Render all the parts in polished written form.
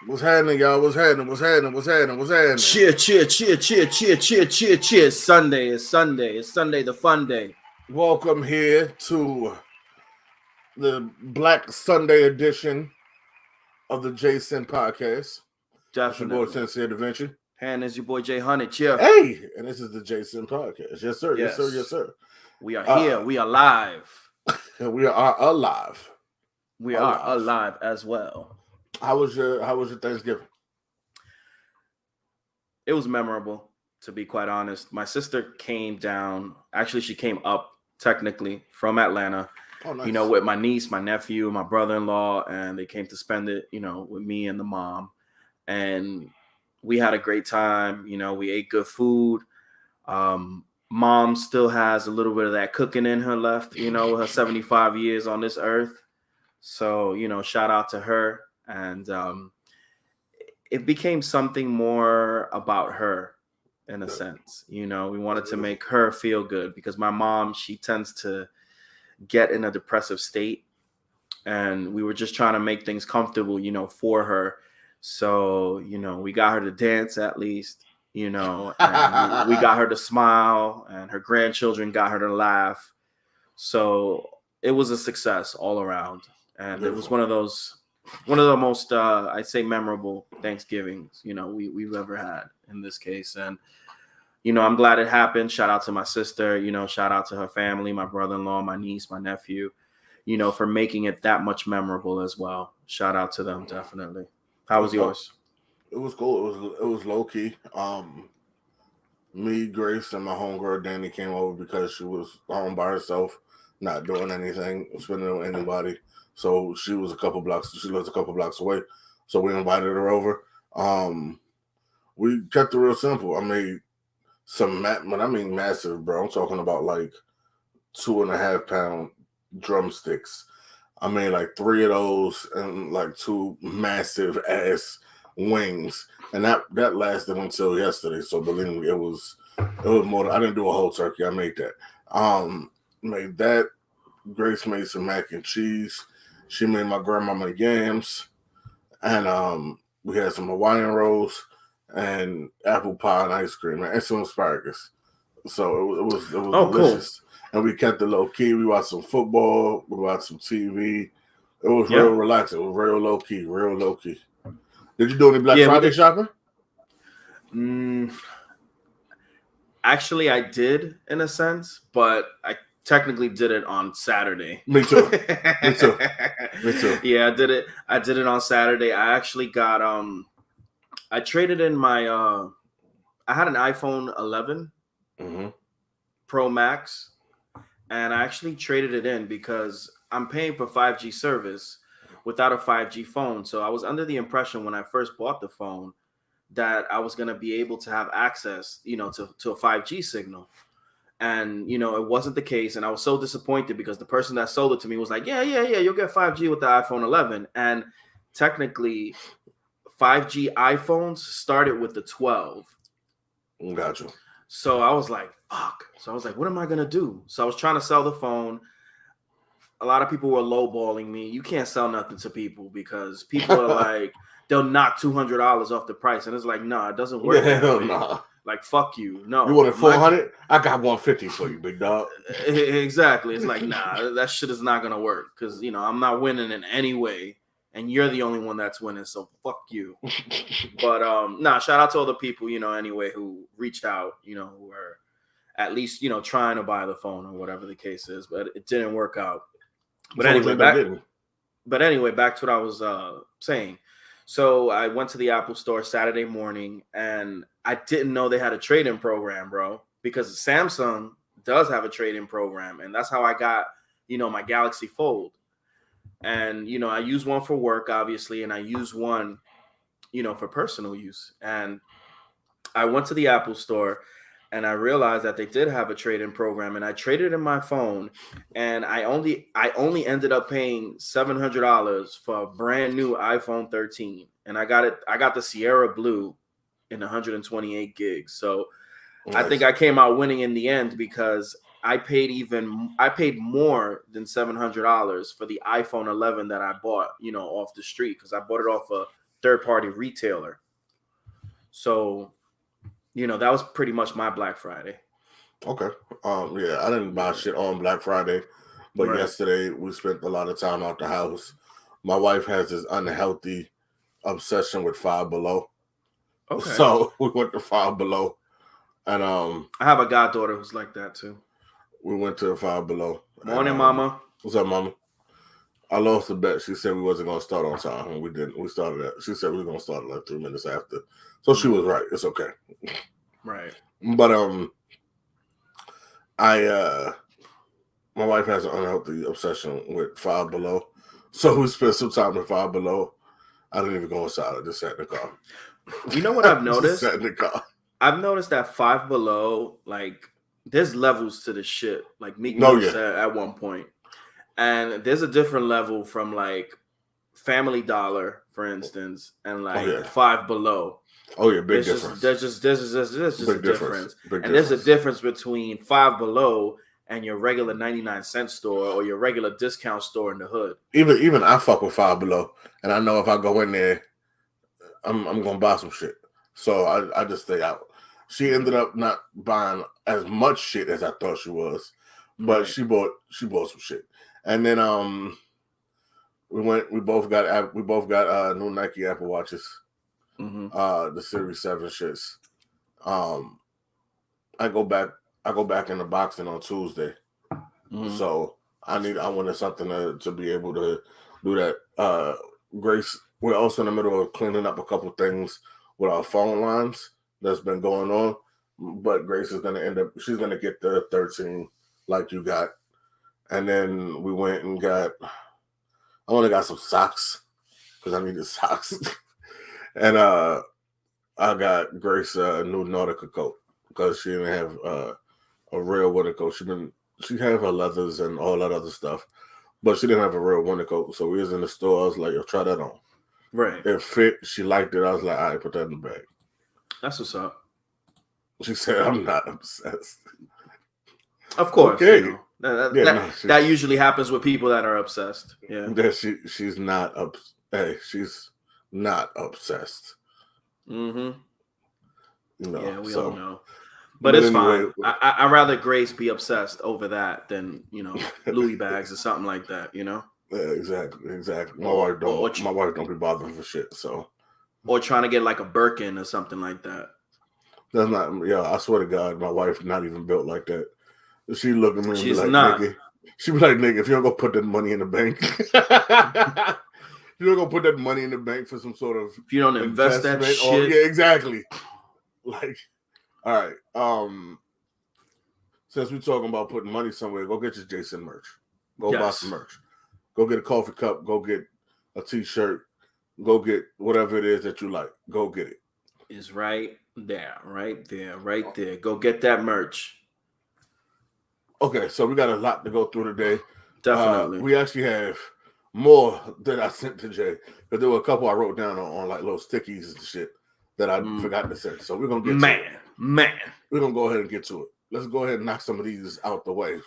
What's happening, y'all? What's happening? What's happening? What's happening? What's happening? Cheer, cheer, cheer, cheer, cheer, cheer, cheer, cheer. Sunday is Sunday. It's Sunday, the fun day. Welcome here to the Black Sunday edition of the JaySin podcast. It's your boy, Definitely. Sincere Da Vinci. And it's your boy Jay Honey. Cheer. Hey, and this is the JaySin podcast. Yes, sir. Yes, sir. Yes. Yes, sir. We are here. We are live. And we are alive. We are alive as well. How was your Thanksgiving? It was memorable, to be quite honest. My sister came down. Actually, she came up technically from Atlanta. Oh, nice. You know, with my niece, my nephew, my brother-in-law, and they came to spend it, you know, with me and the mom. And we had a great time. You know, we ate good food. Mom still has a little bit of that cooking in her left, you know, her 75 years on this earth. So, you know, shout out to her. And it became something more about her in a sense. You know, we wanted to make her feel good because my mom, she tends to get in a depressive state. And we were just trying to make things comfortable, you know, for her. So, you know, we got her to dance at least, you know, and we got her to smile, and her grandchildren got her to laugh. So it was a success all around. And it was one of the most, I'd say, memorable Thanksgivings, you know, we've ever had in this case. And, you know, I'm glad it happened. Shout out to my sister, you know, shout out to her family, my brother-in-law, my niece, my nephew, you know, for making it that much memorable as well. Shout out to them, definitely. How was yours? It was cool. It was low key. Me, Grace, and my homegirl Danny came over because she was home by herself, not doing anything, spending it with anybody. So she was a couple blocks. She lives a couple blocks away. So we invited her over. We kept it real simple. I made when I mean massive, bro, I'm talking about like 2.5 pound drumsticks. I made like 3 of those and like 2 massive ass wings, and that lasted until yesterday. So believe me, it was more. I didn't do a whole turkey. I made that. Made that. Grace made some mac and cheese. She made my grandmama yams, and we had some Hawaiian rolls and apple pie and ice cream and some asparagus. So it was delicious. Cool. And we kept it low key. We watched some football. We watched some TV. It was real relaxing. It was real low key. Real low key. Did you do any Black Friday shopping? Actually, I did in a sense, but I technically did it on Saturday. Me too. Me too. Yeah, I did it on Saturday. I actually got I traded in my I had an iPhone 11 Pro Max, and I actually traded it in because I'm paying for 5G service without a 5G phone. So I was under the impression when I first bought the phone that I was going to be able to have access, you know, to a 5G signal. And, you know, it wasn't the case. And I was so disappointed because the person that sold it to me was like, yeah, you'll get 5G with the iPhone 11. And technically 5G iPhones started with the 12. Gotcha. So I was like, fuck. So I was like, what am I going to do? So I was trying to sell the phone. A lot of people were lowballing me. You can't sell nothing to people because people are like, they'll knock $200 off the price. And it's like, nah, it doesn't work. Hell nah. Like, fuck you. No. You wanted 400? I got 150 for you, big dog. Exactly. It's like, nah, that shit is not going to work because, you know, I'm not winning in any way. And you're the only one that's winning. So fuck you. But, shout out to all the people, you know, anyway, who reached out, you know, who were at least, you know, trying to buy the phone or whatever the case is. But it didn't work out. But anyway, back to what I was saying. So I went to the Apple store Saturday morning, and I didn't know they had a trade-in program, bro, because Samsung does have a trade-in program, and that's how I got, you know, my Galaxy Fold. And, you know, I use one for work, obviously, and I use one, you know, for personal use. And I went to the Apple store, and I realized that they did have a trade-in program, and I traded in my phone, and I only ended up paying $700 for a brand new iPhone 13, and I got the Sierra Blue in 128 gigs. So nice. I think I came out winning in the end because I paid more than $700 for the iPhone 11 that I bought, you know, off the street because I bought it off a third-party retailer. So, that was pretty much my Black Friday. Okay. Yeah, I didn't buy shit on Black Friday, but Right. yesterday we spent a lot of time out the house. My wife has this unhealthy obsession with Five Below. Okay. So we went to Five Below, and I have a goddaughter who's like that too. we went to Five Below. Morning, and, mama. What's up, mama? I lost the bet. She said we wasn't gonna start on time, and we didn't. We started at. She said we were gonna start like 3 minutes after, so she was right. It's okay. Right. But my wife has an unhealthy obsession with Five Below, so we spent some time at Five Below. I didn't even go inside. I just sat in the car. You know what I've noticed? Sat in the car. I've noticed that Five Below, like, there's levels to the shit. Like Meek Mill said at one point. And there's a different level from like Family Dollar, for instance, and like Five Below. Oh yeah, big difference. There's just a difference. And there's a difference between Five Below and your regular 99-cent store or your regular discount store in the hood. Even I fuck with Five Below, and I know if I go in there, I'm gonna buy some shit. So I just stay out. She ended up not buying as much shit as I thought she was, but she bought some shit. And then we both got new Nike Apple Watches. The Series 7 shits. I go back into boxing on Tuesday. So I wanted something to be able to do that. Grace, we're also in the middle of cleaning up a couple things with our phone lines that's been going on. But Grace is she's gonna get the 13 like you got. And then we went and I only got some socks because I needed socks. And I got Grace a new Nautica coat because she didn't have a real winter coat. She had her leathers and all that other stuff, but she didn't have a real winter coat. So we was in the store. I was like, "Yo, try that on." Right. It fit. She liked it. I was like, "All right, put that in the bag." That's what's up. She said, "I'm not obsessed." Of course. Okay. That usually happens with people that are obsessed. Yeah. She's not she's not obsessed. Yeah, we all know. But it's anyway, fine. I'd rather Grace be obsessed over that than, Louis bags or something like that, Yeah, exactly. My wife don't be bothering for shit, so. Or trying to get like a Birkin or something like that. That's not, I swear to God, my wife not even built like that. She look at me and She's be like, not. "Nigga." She be like, "Nigga, if you don't go put that money in the bank, if you don't go put that money in the bank for some sort of if you don't invest that shit." Yeah, exactly. Like, all right. Since we're talking about putting money somewhere, go get your JaySin merch. Go buy some merch. Go get a coffee cup. Go get a t-shirt. Go get whatever it is that you like. Go get it. It's right there, right there, right there. Go get that merch. Okay, so we got a lot to go through today. Definitely. We actually have more than I sent to Jay. Because there were a couple I wrote down on like little stickies and shit that I forgot to send. So we're going to get to it. Man. We're going to go ahead and get to it. Let's go ahead and knock some of these out the way.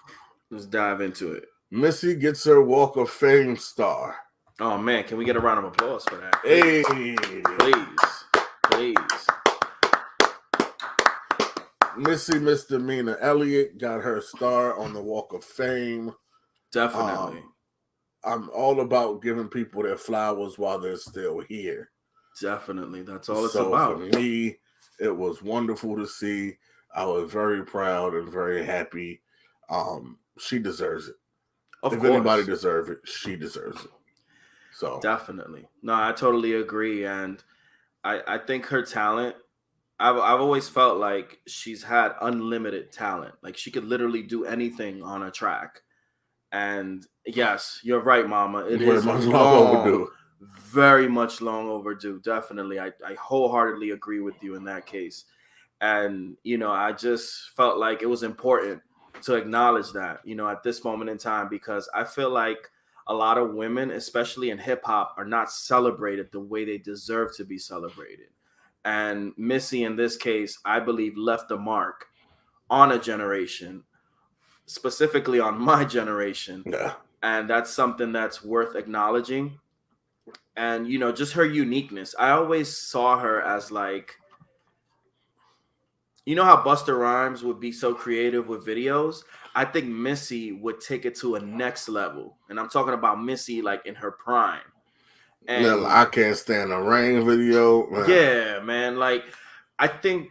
Let's dive into it. Missy gets her Walk of Fame star. Oh, man. Can we get a round of applause for that? Hey. Please. Missy Misdemeanor Elliott got her star on the Walk of Fame. Definitely. I'm all about giving people their flowers while they're still here. Definitely. That's all it's about. For me, it was wonderful to see. I was very proud and very happy. She deserves it. If anybody deserves it, she deserves it. So definitely. No, I totally agree. And I think her talent, I've always felt like she's had unlimited talent. Like she could literally do anything on a track. And yes, you're right, Mama. It is long overdue. Very much long overdue. Definitely. I wholeheartedly agree with you in that case. And, I just felt like it was important to acknowledge that, at this moment in time, because I feel like a lot of women, especially in hip hop, are not celebrated the way they deserve to be celebrated. And Missy, in this case, I believe left a mark on a generation, specifically on my generation. Yeah. And that's something that's worth acknowledging. and you know, just her uniqueness. I always saw her as like, you know how Busta Rhymes would be so creative with videos. I think Missy would take it to a next level, and I'm talking about Missy like in her prime. Now, And I can't stand the rain video. Man. yeah, man, like I think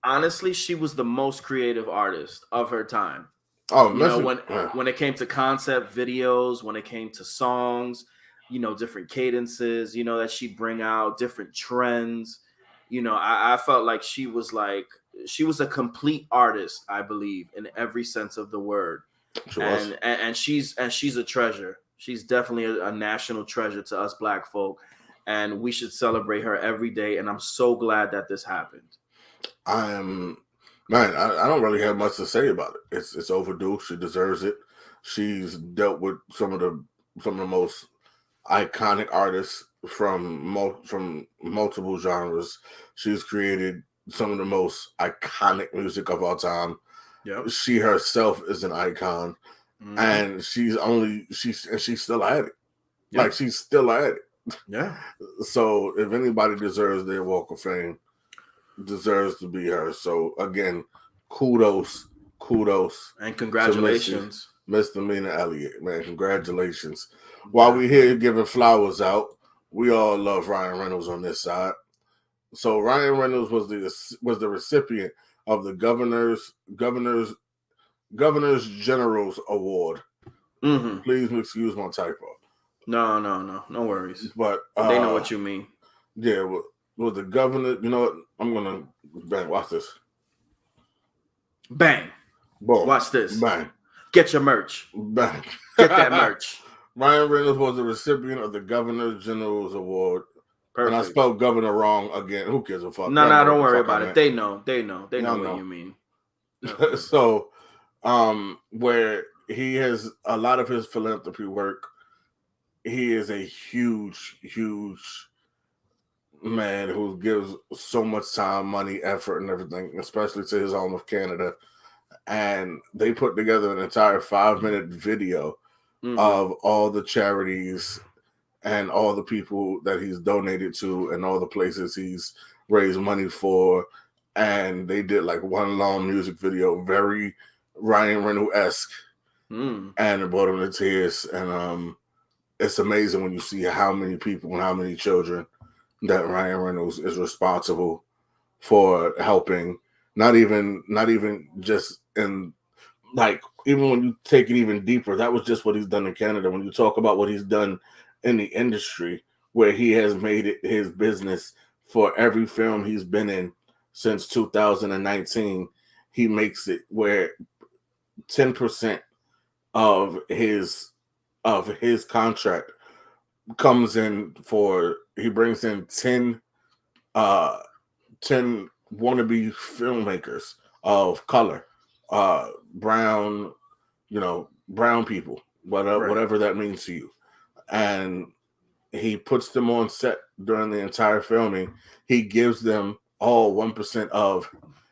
honestly she was the most creative artist of her time. Oh, You know, Missy. when it came to concept videos, when it came to songs, you know, different cadences, you know, that she'd bring out, different trends. You know, I felt like she was a complete artist, I believe, in every sense of the word. She was. And she's a treasure. She's definitely a national treasure to us black folk. And we should celebrate her every day. And I'm so glad that this happened. I am, man. I don't really have much to say about it. It's overdue. She deserves it. She's dealt with some of the most iconic artists from multiple genres. She's created some of the most iconic music of all time. Yep. She herself is an icon, and she's still at it. Yep. Like she's still at it. Yeah. So if anybody deserves their Walk of Fame, deserves to be her. So again, kudos And congratulations. Misdemeanor Elliott, man, congratulations. While we here giving flowers out, we all love Ryan Reynolds on this side. So Ryan Reynolds was the recipient of the Governor's General's Award. Mm-hmm. Please excuse my typo. No worries. But they know what you mean. Yeah, was the governor? You know what? I'm gonna bang. Watch this. Bang. Boom. Watch this. Bang. Get your merch. Bang. Get that merch. Ryan Reynolds was the recipient of the Governor General's Award. Perfect. And I spelled governor wrong again. Who gives a fuck? No, don't worry about it. They know what you mean. So, where he has a lot of his philanthropy work, he is a huge man who gives so much time, money, effort, and everything, especially to his home of Canada. And they put together an entire 5-minute video of all the charities and all the people that he's donated to and all the places he's raised money for. And they did like one long music video, very Ryan Reynolds-esque. And it brought him to tears. And it's amazing when you see how many people and how many children that Ryan Reynolds is responsible for helping. Not even just in, like, even when you take it even deeper, that was just what he's done in Canada. When you talk about what he's done in the industry, where he has made it his business for every film he's been in since 2019, he makes it where 10% of his contract comes in for, he brings in 10 wannabe filmmakers of color, brown people, whatever that means to you. And he puts them on set during the entire filming. He gives them all 1% of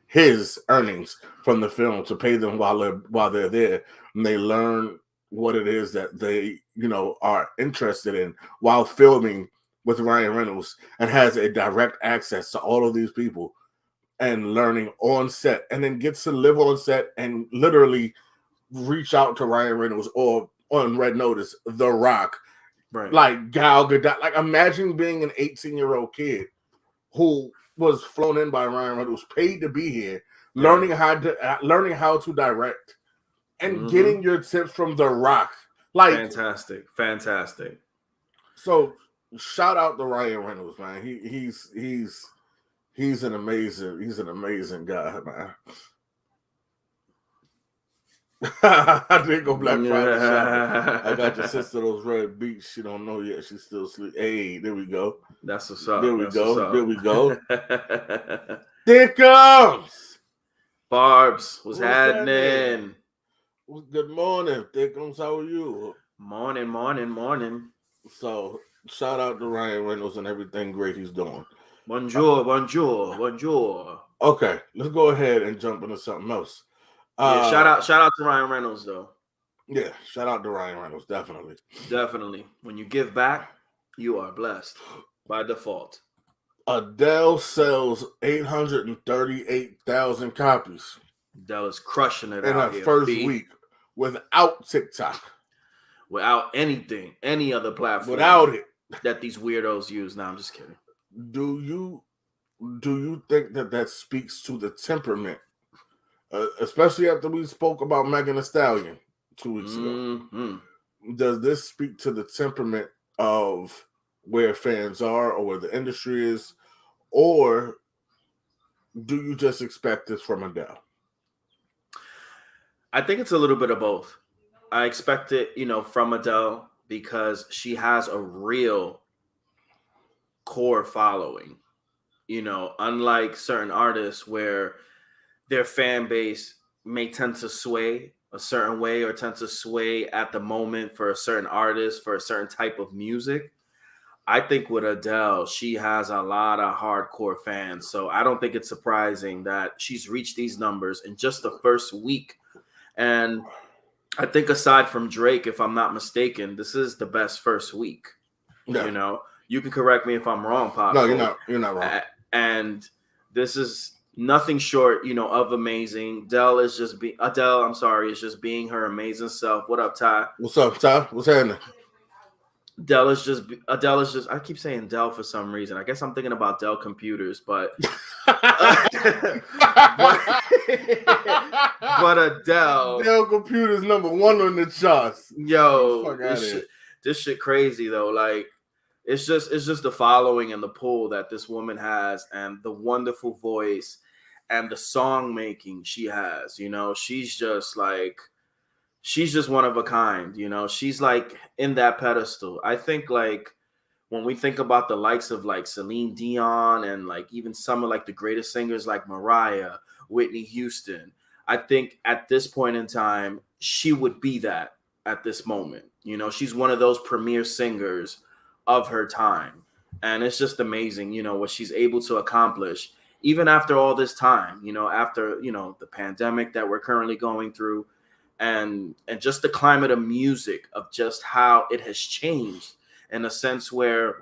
his earnings from the film to pay them while they're there, and they learn what it is that they are interested in while filming with Ryan Reynolds, and has a direct access to all of these people and learning on set, and then gets to live on set and literally reach out to Ryan Reynolds or on Red Notice, The Rock, right? Like Gal Gadot. Like, imagine being an 18-year-old kid who was flown in by Ryan Reynolds, paid to be here, learning how to direct, and getting your tips from The Rock. Like, fantastic. So shout out to Ryan Reynolds, man. He's an amazing guy, man. I did go Black Friday shopping. I got your sister those red beats. She don't know yet. She's still asleep. Hey, there we go. That's what's up. There we go. There comes Barbs. What's happening? Good morning. There comes. How are you? Morning. So shout out to Ryan Reynolds and everything great he's doing. Bonjour. Okay, let's go ahead and jump into something else. Shout out to Ryan Reynolds, though. Yeah, shout out to Ryan Reynolds, definitely. When you give back, You are blessed by default. Adele sells 838,000 copies Adele is crushing it in her out here, first B. week without TikTok. Without anything, any other platform Without it, that these weirdos use. Now, I'm just kidding. do you think that speaks to the temperament, especially after we spoke about Megan Thee Stallion 2 weeks ago? Mm-hmm. Does this speak to the temperament of where fans are or where the industry is, or do you just expect this from Adele? I think it's a little bit of both. I expect it, from Adele because she has a real core following. Unlike certain artists where their fan base may tend to sway a certain way or tend to sway at the moment for a certain artist, for a certain type of music. I think with Adele, she has a lot of hardcore fans. So I don't think it's surprising that she's reached these numbers in just the first week. And I think aside from Drake, if I'm not mistaken, this is the best first week. Yeah. You can correct me if I'm wrong, Pop. No, you're not wrong. And this is nothing short, of amazing. Adele, I'm sorry, is just being her amazing self. What up, Ty? What's up, Ty? What's happening? Adele is just. I keep saying Dell for some reason. I guess I'm thinking about Dell computers, but but Adele. Dell computers #1 on the charts. Yo, this shit crazy though. Like, it's just the following and the pull that this woman has, and the wonderful voice, and the song making she has. She's just one of a kind. She's like in that pedestal. I think like when we think about the likes of like Celine Dion and like even some of like the greatest singers like Mariah, Whitney Houston, I think at this point in time, she would be that at this moment. She's one of those premier singers of her time. And it's just amazing, what she's able to accomplish even after all this time, after, the pandemic that we're currently going through, and just the climate of music, of just how it has changed in a sense where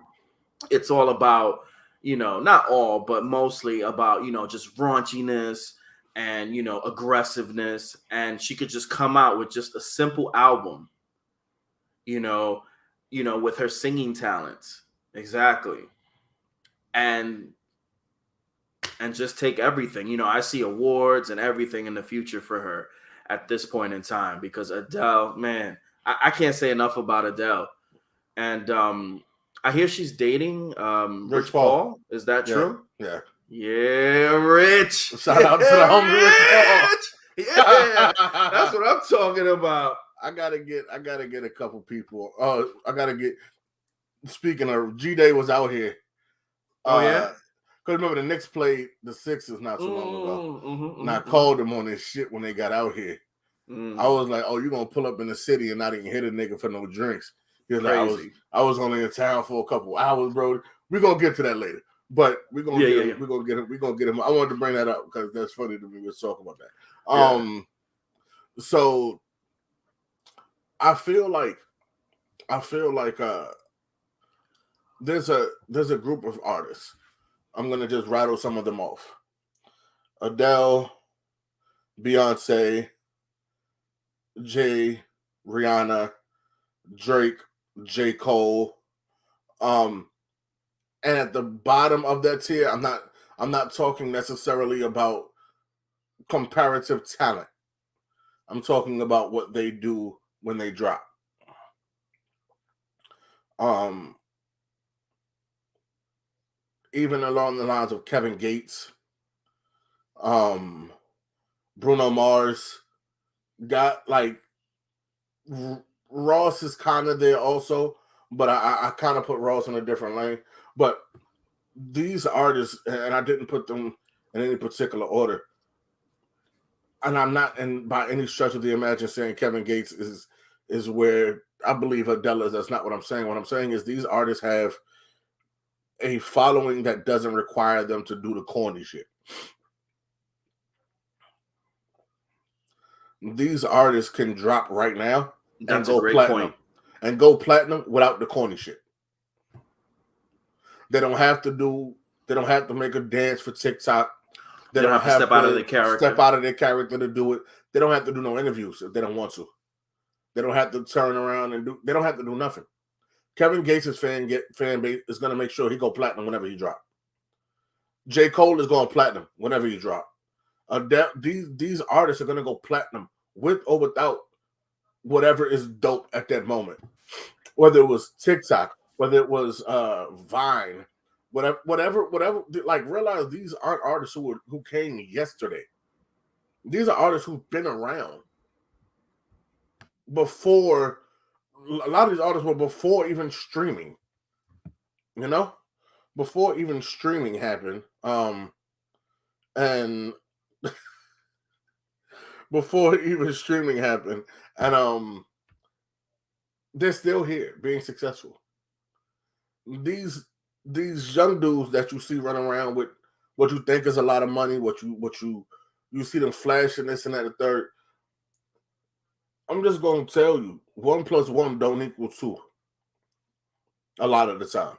it's all about, not all, but mostly about, just raunchiness and, aggressiveness. And she could just come out with just a simple album, with her singing talents. Exactly. And just take everything. I see awards and everything in the future for her at this point in time, because Adele, man, I can't say enough about Adele. And I hear she's dating Rich Paul. Is that true? Yeah. Yeah, Rich. Shout out to the homie Rich Paul. Yeah, that's what I'm talking about. I gotta get a couple people. Speaking of, G-Day was out here. Oh yeah. Because remember, the Knicks played the Sixers not so long ago. And I called them on this shit when they got out here. I was like, "Oh, you gonna pull up in the city and not even hit a nigga for no drinks?" He was like, I was only in town for a couple hours, bro. We're gonna get to that later. But we're gonna get him. We're gonna get him. I wanted to bring that up because that's funny to me. Let's talk about that. So I feel like there's a group of artists. I'm gonna just rattle some of them off. Adele, Beyonce, Jay, Rihanna, Drake, J. Cole. And at the bottom of that tier, I'm not talking necessarily about comparative talent. I'm talking about what they do when they drop. Even along the lines of Kevin Gates, Bruno Mars, got like Ross is kind of there also, but I kind of put Ross in a different lane. But these artists, and I didn't put them in any particular order, and I'm not by any stretch of the imagination saying Kevin Gates is where I believe Adele is. That's not what I'm saying. What I'm saying is these artists have a following that doesn't require them to do the corny shit. These artists can drop right now and go platinum. And go platinum without the corny shit. They don't have to make a dance for TikTok. They don't have to step out of their character. Step out of their character to do it. They don't have to do no interviews if they don't want to. They don't have to turn around and do. They don't have to do nothing. Kevin Gates' fan base is going to make sure he go platinum whenever he drop. J. Cole is going platinum whenever he drop. These artists are going to go platinum with or without whatever is dope at that moment. Whether it was TikTok, whether it was Vine, whatever. Like, realize these aren't artists who came yesterday. These are artists who've been around before. A lot of these artists were before even streaming. You know, before even streaming happened. And before even streaming happened, and they're still here being successful. These young dudes that you see running around with what you think is a lot of money, what you see them flashing this and that and the third. I'm just gonna tell you, 1 + 1 don't equal 2 a lot of the time.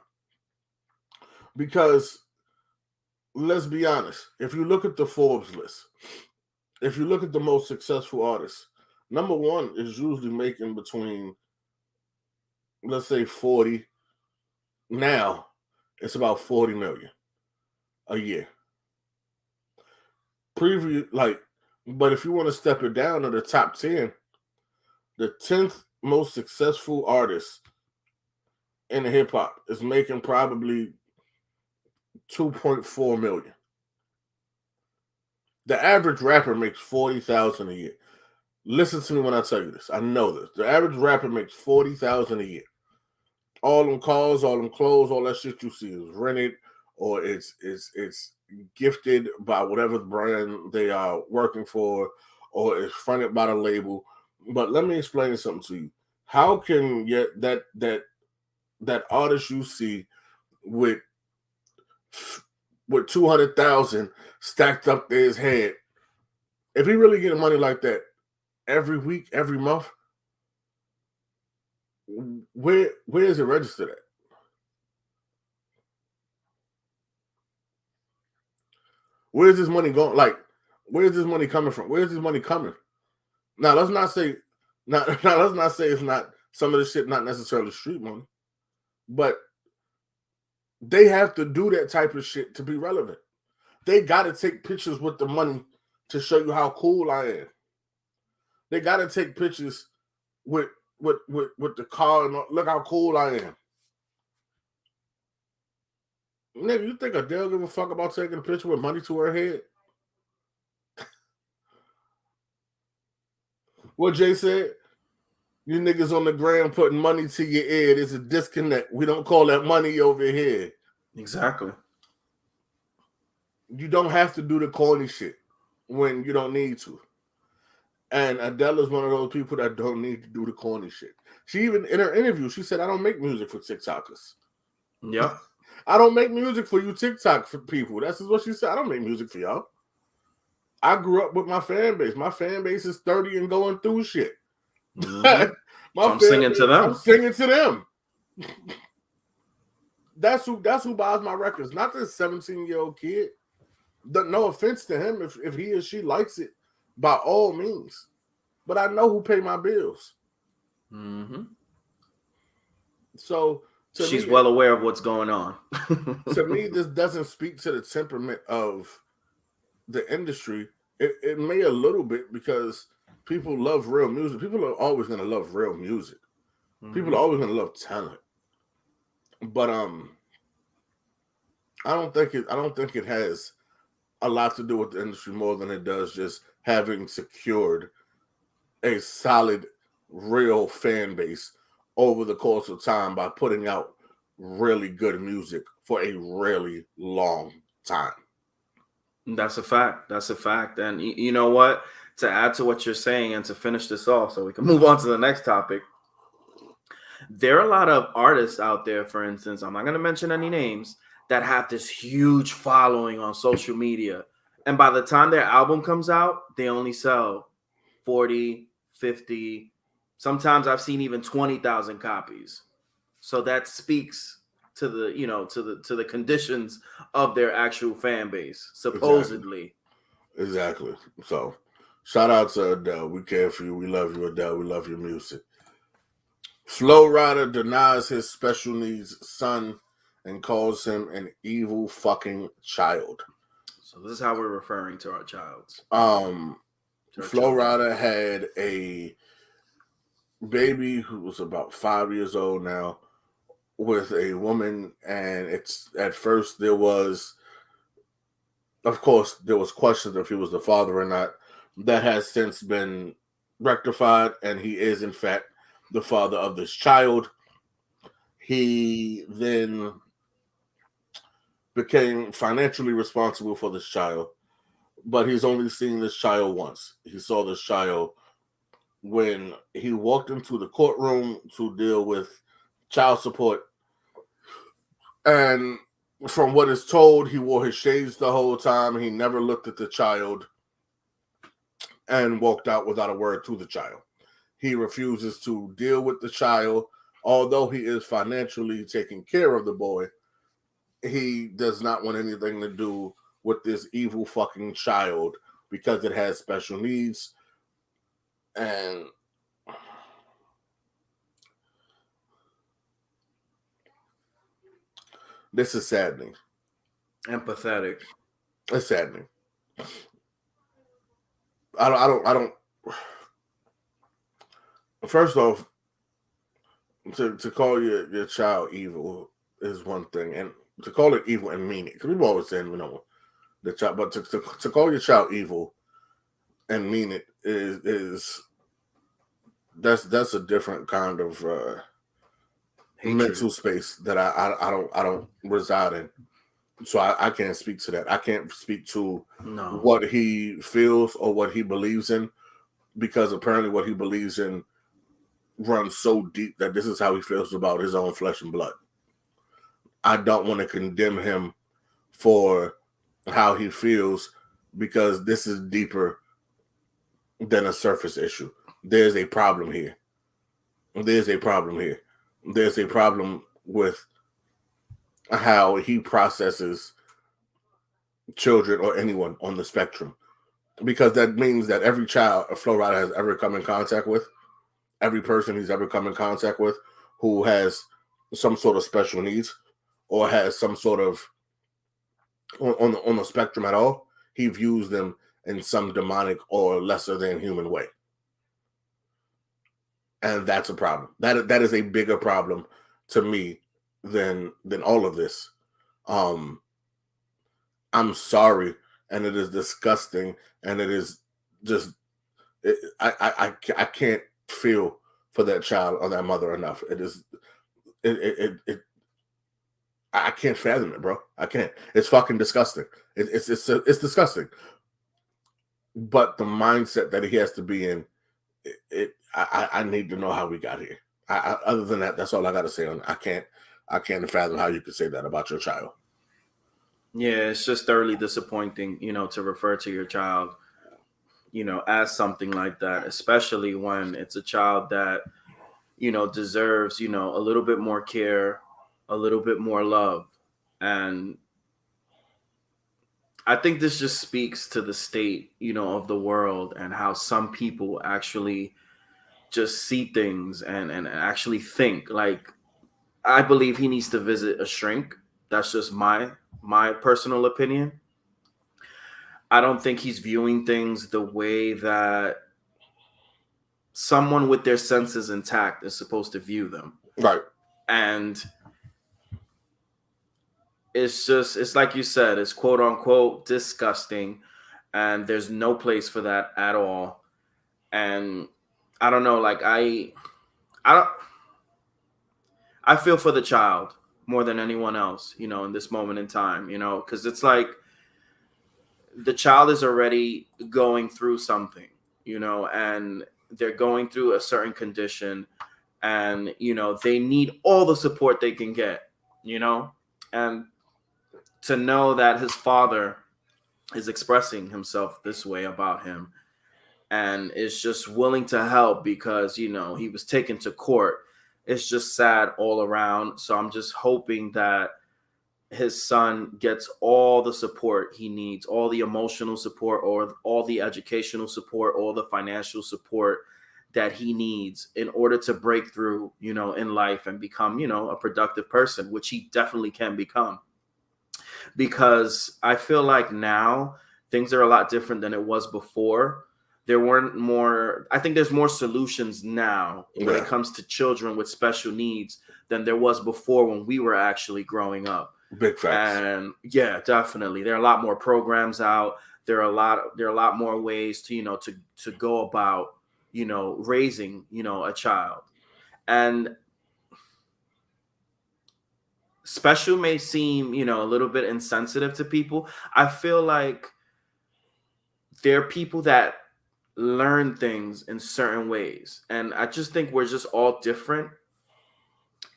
Because let's be honest, if you look at the Forbes list, if you look at the most successful artists, number one is usually making between, let's say, 40. Now it's about 40 million a year. But if you want to step it down to the top 10, the 10th most successful artist in hip hop is making probably 2.4 million. The average rapper makes 40,000 a year. Listen to me when I tell you this. I know this. The average rapper makes 40,000 a year. All them cars, all them clothes, all that shit you see is rented, or it's gifted by whatever brand they are working for, or it's fronted by the label. But let me explain something to you. How can that artist you see with 200,000 stacked up to his head, if he really getting money like that every week, every month, where is it registered at? Where is this money going? Like, where is this money coming from? Where is this money coming? Now let's not say it's not some of this shit not necessarily street money, but they have to do that type of shit to be relevant. They got to take pictures with the money to show you how cool I am. They got to take pictures with the car and look how cool I am. Nigga, you think Adele give a fuck about taking a picture with money to her head? What Jay said? You niggas on the gram putting money to your ear. There's a disconnect. We don't call that money over here. Exactly. You don't have to do the corny shit when you don't need to. And Adele is one of those people that don't need to do the corny shit. She even, in her interview, she said, I don't make music for TikTokers. Yep. I don't make music for you TikTok for people. That's what she said. I don't make music for y'all. I grew up with my fan base. My fan base is 30 and going through shit. Mm-hmm. So I'm singing to them. I'm singing to them. That's who buys my records, not this 17-year-old kid. No offense to him if he or she likes it, by all means. But I know who pay my bills. Mm-hmm. So she's well aware of what's going on. To me, this doesn't speak to the temperament of the industry. It may a little bit, because people love real music. People are always going to love real music. Mm-hmm. People are always going to love talent. But I don't think it has a lot to do with the industry more than it does just having secured a solid, real fan base over the course of time by putting out really good music for a really long time. That's a fact. That's a fact. And you know what? To add to what you're saying and to finish this off so we can move on to the next topic, there are a lot of artists out there, for instance, I'm not going to mention any names, that have this huge following on social media. And by the time their album comes out, they only sell 40, 50. Sometimes I've seen even 20,000 copies. So that speaks to the to the conditions of their actual fan base, Exactly. supposedly. Exactly. So, shout out to Adele. We care for you. We love you, Adele. We love your music. Flow Rider denies his special needs son and calls him an evil fucking child. So this is how we're referring to our childs. To our Flow children. Rider had a baby who was about 5 years old now with a woman, and it's at first there was, of course, there was questions if he was the father or not. That has since been rectified, and he is in fact the father of this child. He then became financially responsible for this child, but he's only seen this child once. He saw this child when he walked into the courtroom to deal with child support. And from what is told, he wore his shades the whole time. He never looked at the child and walked out without a word to the child. He refuses to deal with the child, although he is financially taking care of the boy. He does not want anything to do with this evil fucking child because it has special needs. And this is saddening. Empathetic. It's saddening. I don't. First off, to call your child evil is one thing, and to call it evil and mean it, because we've always said, the child, but to call your child evil and mean it is that's a different kind of mental space that I don't reside in. So I can't speak to that. I can't speak to what he feels or what he believes in, because apparently what he believes in runs so deep that this is how he feels about his own flesh and blood. I don't want to condemn him for how he feels, because this is deeper than a surface issue. There's a problem here. There's a problem here. There's a problem with how he processes children or anyone on the spectrum, because that means that every child a Flo Rida has ever come in contact with, every person he's ever come in contact with who has some sort of special needs or has some sort of on the spectrum at all, he views them in some demonic or lesser than human way. And that's a problem. That is a bigger problem to me than all of this. I'm sorry, and it is disgusting, and it is just I can't feel for that child or that mother enough. It is it I can't fathom it, bro. I can't. It's fucking disgusting. It's disgusting. But the mindset that he has to be in, I need to know how we got here. Other than that, that's all I got to say on it. I can't fathom how you could say that about your child. Yeah, it's just thoroughly disappointing, to refer to your child, as something like that, especially when it's a child that, deserves, a little bit more care, a little bit more love. And I think this just speaks to the state, of the world, and how some people actually just see things and actually think. Like, I believe he needs to visit a shrink. That's just my personal opinion. I don't think he's viewing things the way that someone with their senses intact is supposed to view them. Right. And it's like you said, it's quote unquote disgusting, and there's no place for that at all. And I don't know, like I don't I feel for the child more than anyone else, in this moment in time, because it's like the child is already going through something, and they're going through a certain condition, and they need all the support they can get, and to know that his father is expressing himself this way about him and is just willing to help because he was taken to court, it's just sad all around. So I'm just hoping that his son gets all the support he needs, all the emotional support, or all the educational support, all the financial support that he needs in order to break through, in life and become, a productive person, which he definitely can become. Because I feel like now things are a lot different than it was before. There weren't more, I think there's more solutions now when it comes to children with special needs than there was before when we were actually growing up. Big facts. And yeah, definitely. There are a lot more programs out. There are a lot more ways to, to go about, raising, a child. And special may seem, a little bit insensitive to people. I feel like there are people that learn things in certain ways, and I just think we're just all different.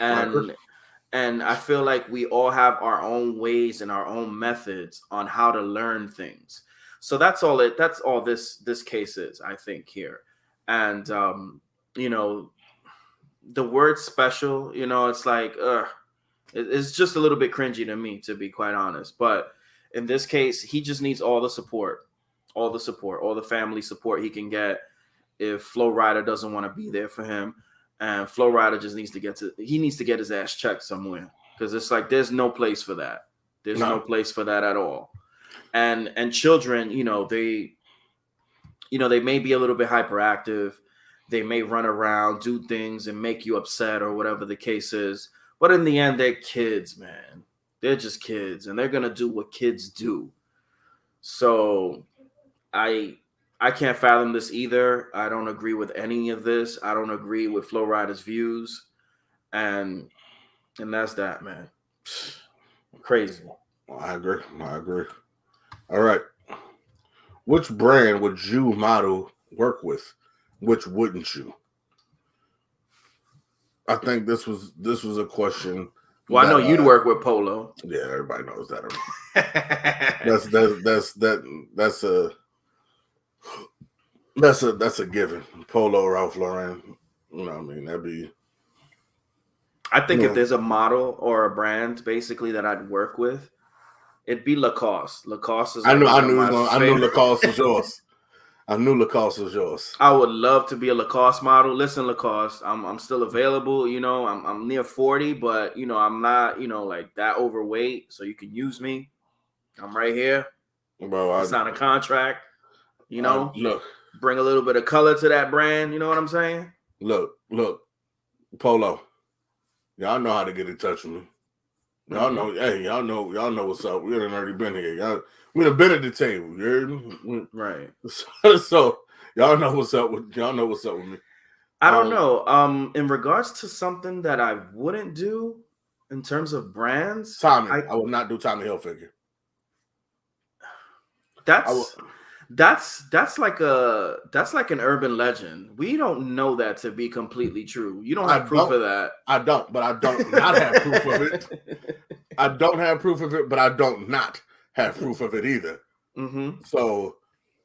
And I feel like we all have our own ways and our own methods on how to learn things. So that's all this case is, I think, here. And the word special, it's like it's just a little bit cringy to me, to be quite honest. But in this case, he just needs all the support, all the family support he can get. If Flo Rida doesn't want to be there for him, and Flo Rida just needs to get his ass checked somewhere, because it's like there's no place for that. There's no place for that at all. And children, they may be a little bit hyperactive. They may run around, do things, and make you upset or whatever the case is. But in the end, they're kids, man. They're just kids, and they're gonna do what kids do. So I can't fathom this either. I don't agree with any of this. I don't agree with Flo Rida's views, and that's that, man. Crazy. I agree. All right. Which brand would you model work with? Which wouldn't you? I think this was a question. Well, I know you'd work with Polo. Yeah, everybody knows that. That's a given. Polo, Ralph Lauren. You know what I mean? That'd be. I think if there's a model or a brand basically that I'd work with, it'd be Lacoste. Lacoste is. I knew Lacoste was yours. I knew Lacoste was yours. I would love to be a Lacoste model. Listen, Lacoste, I'm still available. I'm near 40, but I'm not like that overweight, so you can use me. I'm right here. Bro, it's not a contract. Look, bring a little bit of color to that brand. You know what I'm saying? Look, Polo. Y'all know how to get in touch with me. Y'all know, hey, y'all know what's up. We done already been here. We done been at the table. You heard me? Right. So y'all know what's up with me. I don't know. In regards to something that I wouldn't do in terms of brands, Tommy, I would not do Tommy Hilfiger. That's like an urban legend. We don't know that to be completely true. You don't have proof of that. I don't, but I don't not have proof of it. I don't have proof of it, but I don't not have proof of it either. Mm-hmm. So,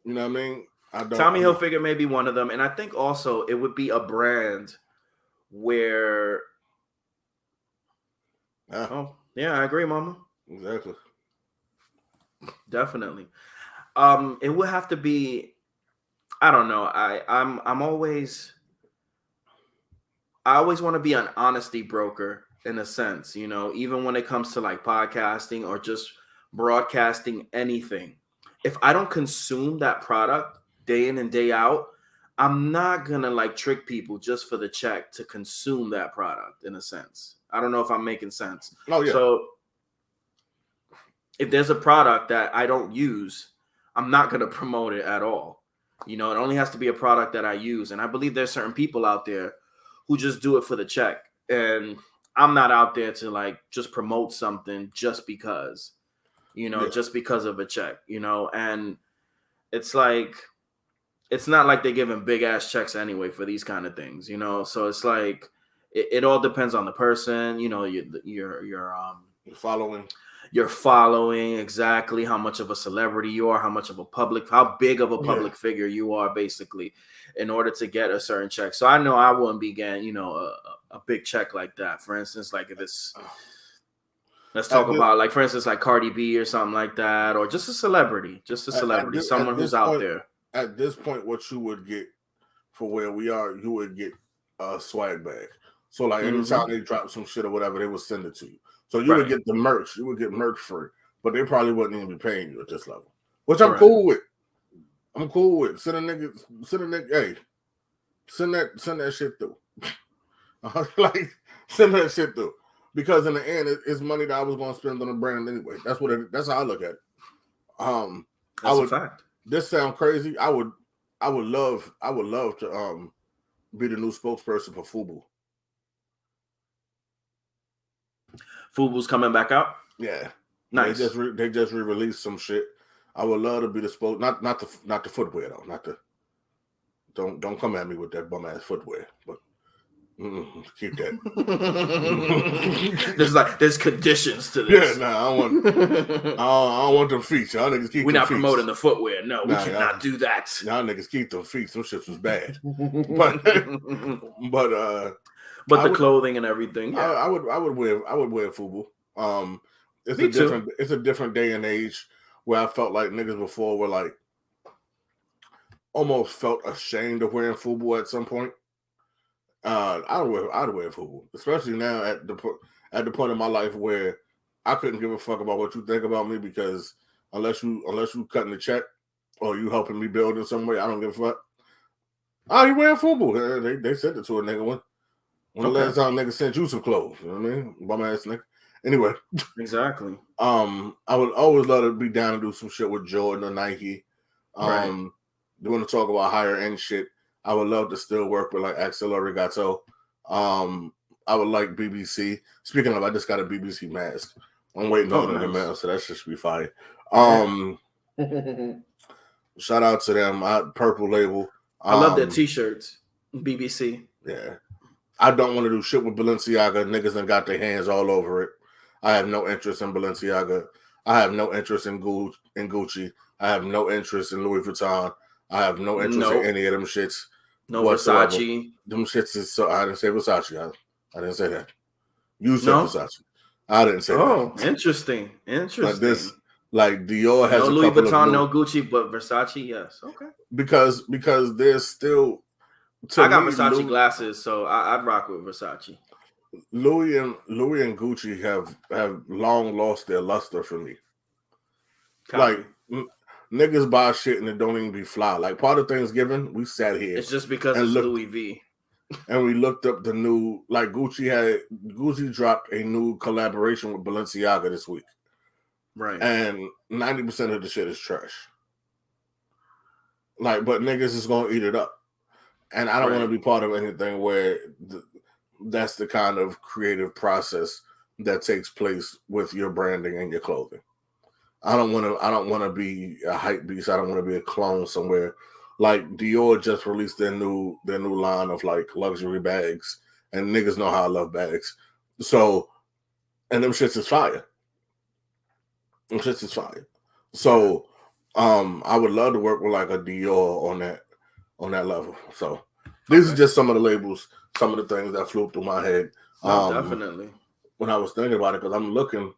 you know what I mean? Tommy Hilfiger may be one of them, and I think also it would be a brand where. Yeah. Oh yeah, I agree, Mama. Exactly. Definitely. It would have to be. I don't know. I always want to be an honesty broker in a sense, even when it comes to like podcasting or just broadcasting anything. If I don't consume that product day in and day out, I'm not gonna like trick people just for the check to consume that product in a sense. I don't know if I'm making sense. Oh yeah. So if there's a product that I don't use, I'm not going to promote it at all. It only has to be a product that I use. And I believe there's certain people out there who just do it for the check. And I'm not out there to like just promote something just because, just because of a check, and it's like, it's not like they're giving big ass checks anyway for these kind of things, so it's like, it all depends on the person, your following. You're following, exactly how much of a celebrity you are, how big of a public figure you are, basically, in order to get a certain check. So I know I wouldn't be getting, a big check like that. For instance, like if it's, let's talk about, like, for instance, like Cardi B or something like that, or just a celebrity, someone who's out there. At this point, what you would get for where we are, you would get a swag bag. So like anytime they drop some shit or whatever, they would send it to you. So you would get the merch. You would get merch free, but they probably wouldn't even be paying you at this level, which I'm cool with. I'm cool with. Send a nigga, hey, send that shit through. Like, send that shit through. Because in the end, it's money that I was going to spend on a brand anyway. That's how I look at it. That's a fact. This sound crazy. I would love to be the new spokesperson for FUBU. FUBU's coming back out. Yeah, nice. They just re-released some shit. I would love to be the not the footwear though. Don't come at me with that bum ass footwear. But keep that. There's conditions to this. Yeah, I don't want them feet. Y'all niggas keep. We're not promoting the footwear. No, we cannot do that. Y'all niggas keep them feet. Some shit was bad. But the clothing and everything. Yeah. I would wear FUBU. It's a different day and age where I felt like niggas before were like almost felt ashamed of wearing FUBU at some point. I'd wear FUBU, especially now at the point in my life where I couldn't give a fuck about what you think about me, because unless you cutting the check or you helping me build in some way, I don't give a fuck. Oh, you wearing FUBU? They sent it to a nigga. When the last time nigga sent you some clothes? You know what I mean? Bum ass nigga. Anyway. Exactly. I would always love to be down to do some shit with Jordan or Nike. You want to talk about higher end shit? I would love to still work with like Axel Arigato. I would like BBC. Speaking of, I just got a BBC mask. I'm waiting on it in the mail, so that should be fire. Shout out to them. Purple Label. I love their t-shirts. BBC. Yeah. I don't want to do shit with Balenciaga. Niggas done got their hands all over it. I have no interest in Balenciaga. I have no interest in Gucci. I have no interest in Louis Vuitton. I have no interest in any of them shits. No whatsoever. Versace. Them shits is so. I didn't say Versace. I didn't say that. You said Versace. I didn't say that. Oh, interesting. Like this, like Dior has no Louis Vuitton, no Gucci, but Versace, yes. Okay. Because there's still. I got Versace glasses, so I'd rock with Versace. Louis and Gucci have long lost their luster for me. Like niggas buy shit and it don't even be fly. Like part of Thanksgiving, we sat here. It's just because it's Louis V. And we looked up the new, like Gucci dropped a new collaboration with Balenciaga this week. Right. And 90% of the shit is trash. Like, but niggas is gonna eat it up. And I don't want to be part of anything where that's the kind of creative process that takes place with your branding and your clothing. I don't want to be a hype beast. I don't want to be a clone somewhere. Like Dior just released their new line of like luxury bags, and niggas know how I love bags. So, and them shits is fire. So, I would love to work with like a Dior on that level. So these are just some of the labels, some of the things that flew through my head. Definitely. When I was thinking about it, because I'm looking,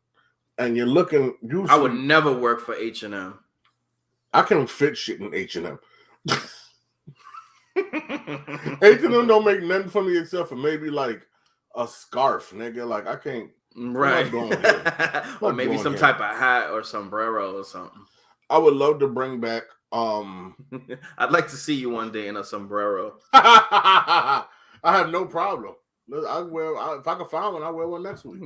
and you're looking. I would never work for H&M. I can fit shit in H&M. H&M don't make nothing for me except for maybe like a scarf, nigga. Like I can't. Right. Or maybe some type of hat or sombrero or something. I would love to bring back. I'd like to see you one day in a sombrero. I have no problem. If I can find one, I'll wear one next week.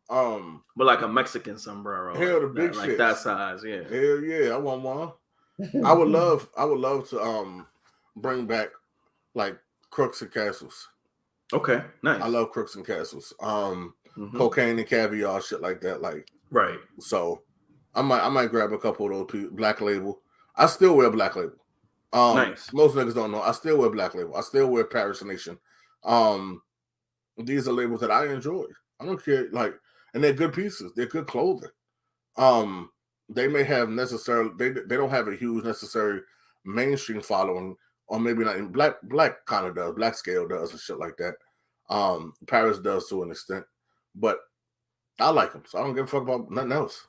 But like a Mexican sombrero. Hell, the big shit. Like that size, yeah. Hell yeah, I want one. I would love to bring back like Crooks and Castles. Okay, nice. I love Crooks and Castles. Cocaine and caviar, shit like that. Like right. So I might grab a couple of those people. Black Label. I still wear Black Label. Nice. Most niggas don't know. I still wear Black Label. I still wear Paris Nation. These are labels that I enjoy. I don't care. Like and they're good pieces. They're good clothing. They may have necessarily they don't have a huge necessary mainstream following, or maybe not. In black kind of does, black scale does and shit like that. Paris does to an extent, but I like them, so I don't give a fuck about nothing else.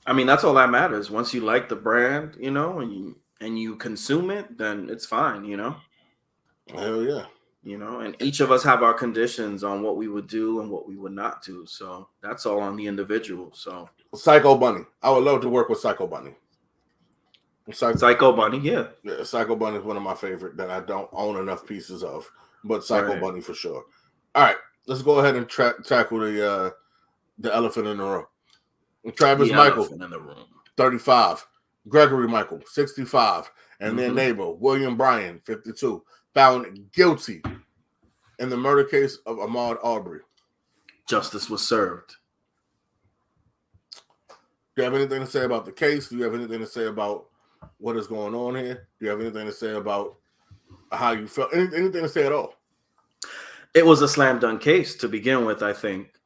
I mean, that's all that matters. Once you like the brand, you know, and you consume it, then it's fine, you know. Hell yeah. You know, and each of us have our conditions on what we would do and what we would not do. So that's all on the individual. So Psycho Bunny. I would love to work with Psycho Bunny. Psycho Bunny, yeah. Psycho Bunny is one of my favorite that I don't own enough pieces of, but Psycho Right. Bunny for sure. All right, let's go ahead and tackle the elephant in the room. Travis Michael, In the room. 35. Gregory Michael, 65. And their Mhm. neighbor, William Bryan, 52, found guilty in the murder case of Ahmaud Arbery. Justice was served. Do you have anything to say about the case? Do you have anything to say about what is going on here? Do you have anything to say about how you felt? Anything to say at all? It was a slam dunk case to begin with, I think.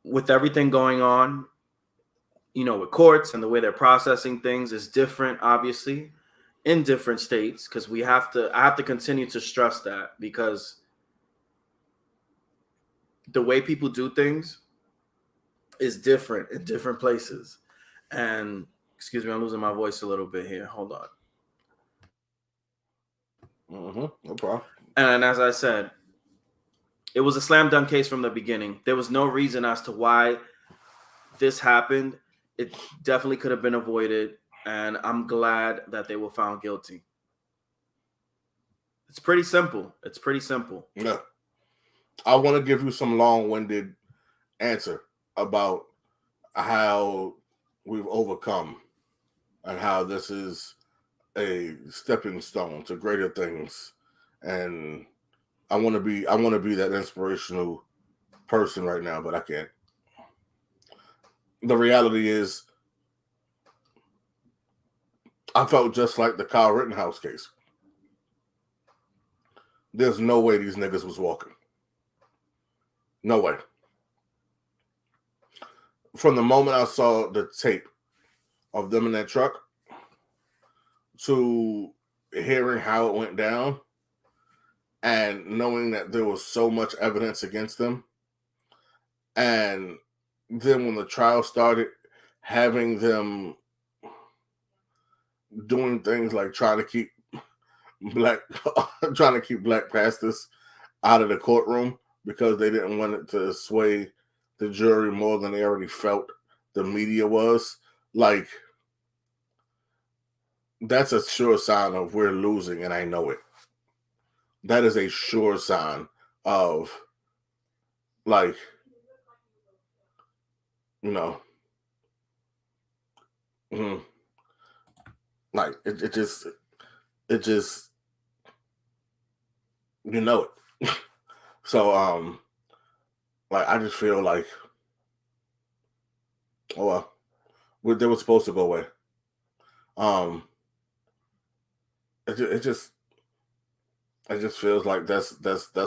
With everything going on, you know, with courts and the way they're processing things is different, obviously, in different states, because I have to continue to stress that, because the way people do things is different in different places. And excuse me, I'm losing my voice a little bit here. Hold on. No problem. And as I said, it was a slam dunk case from the beginning. There was no reason as to why this happened. It definitely could have been avoided, and I'm glad that they were found guilty. It's pretty simple. Yeah. I want to give you some long-winded answer about how we've overcome and how this is a stepping stone to greater things. And I want to be that inspirational person right now, but I can't. The reality is, I felt just like the Kyle Rittenhouse case. There's no way these niggas was walking. No way. From the moment I saw the tape of them in that truck to hearing how it went down and knowing that there was so much evidence against them, and then when the trial started, having them doing things like trying to keep black pastors out of the courtroom because they didn't want it to sway the jury more than they already felt the media was. Like, that's a sure sign of we're losing, and I know it. That is a sure sign of, like, you know, like it just you know it. So like, I just feel like, oh well, they were supposed to go away. It just feels like that's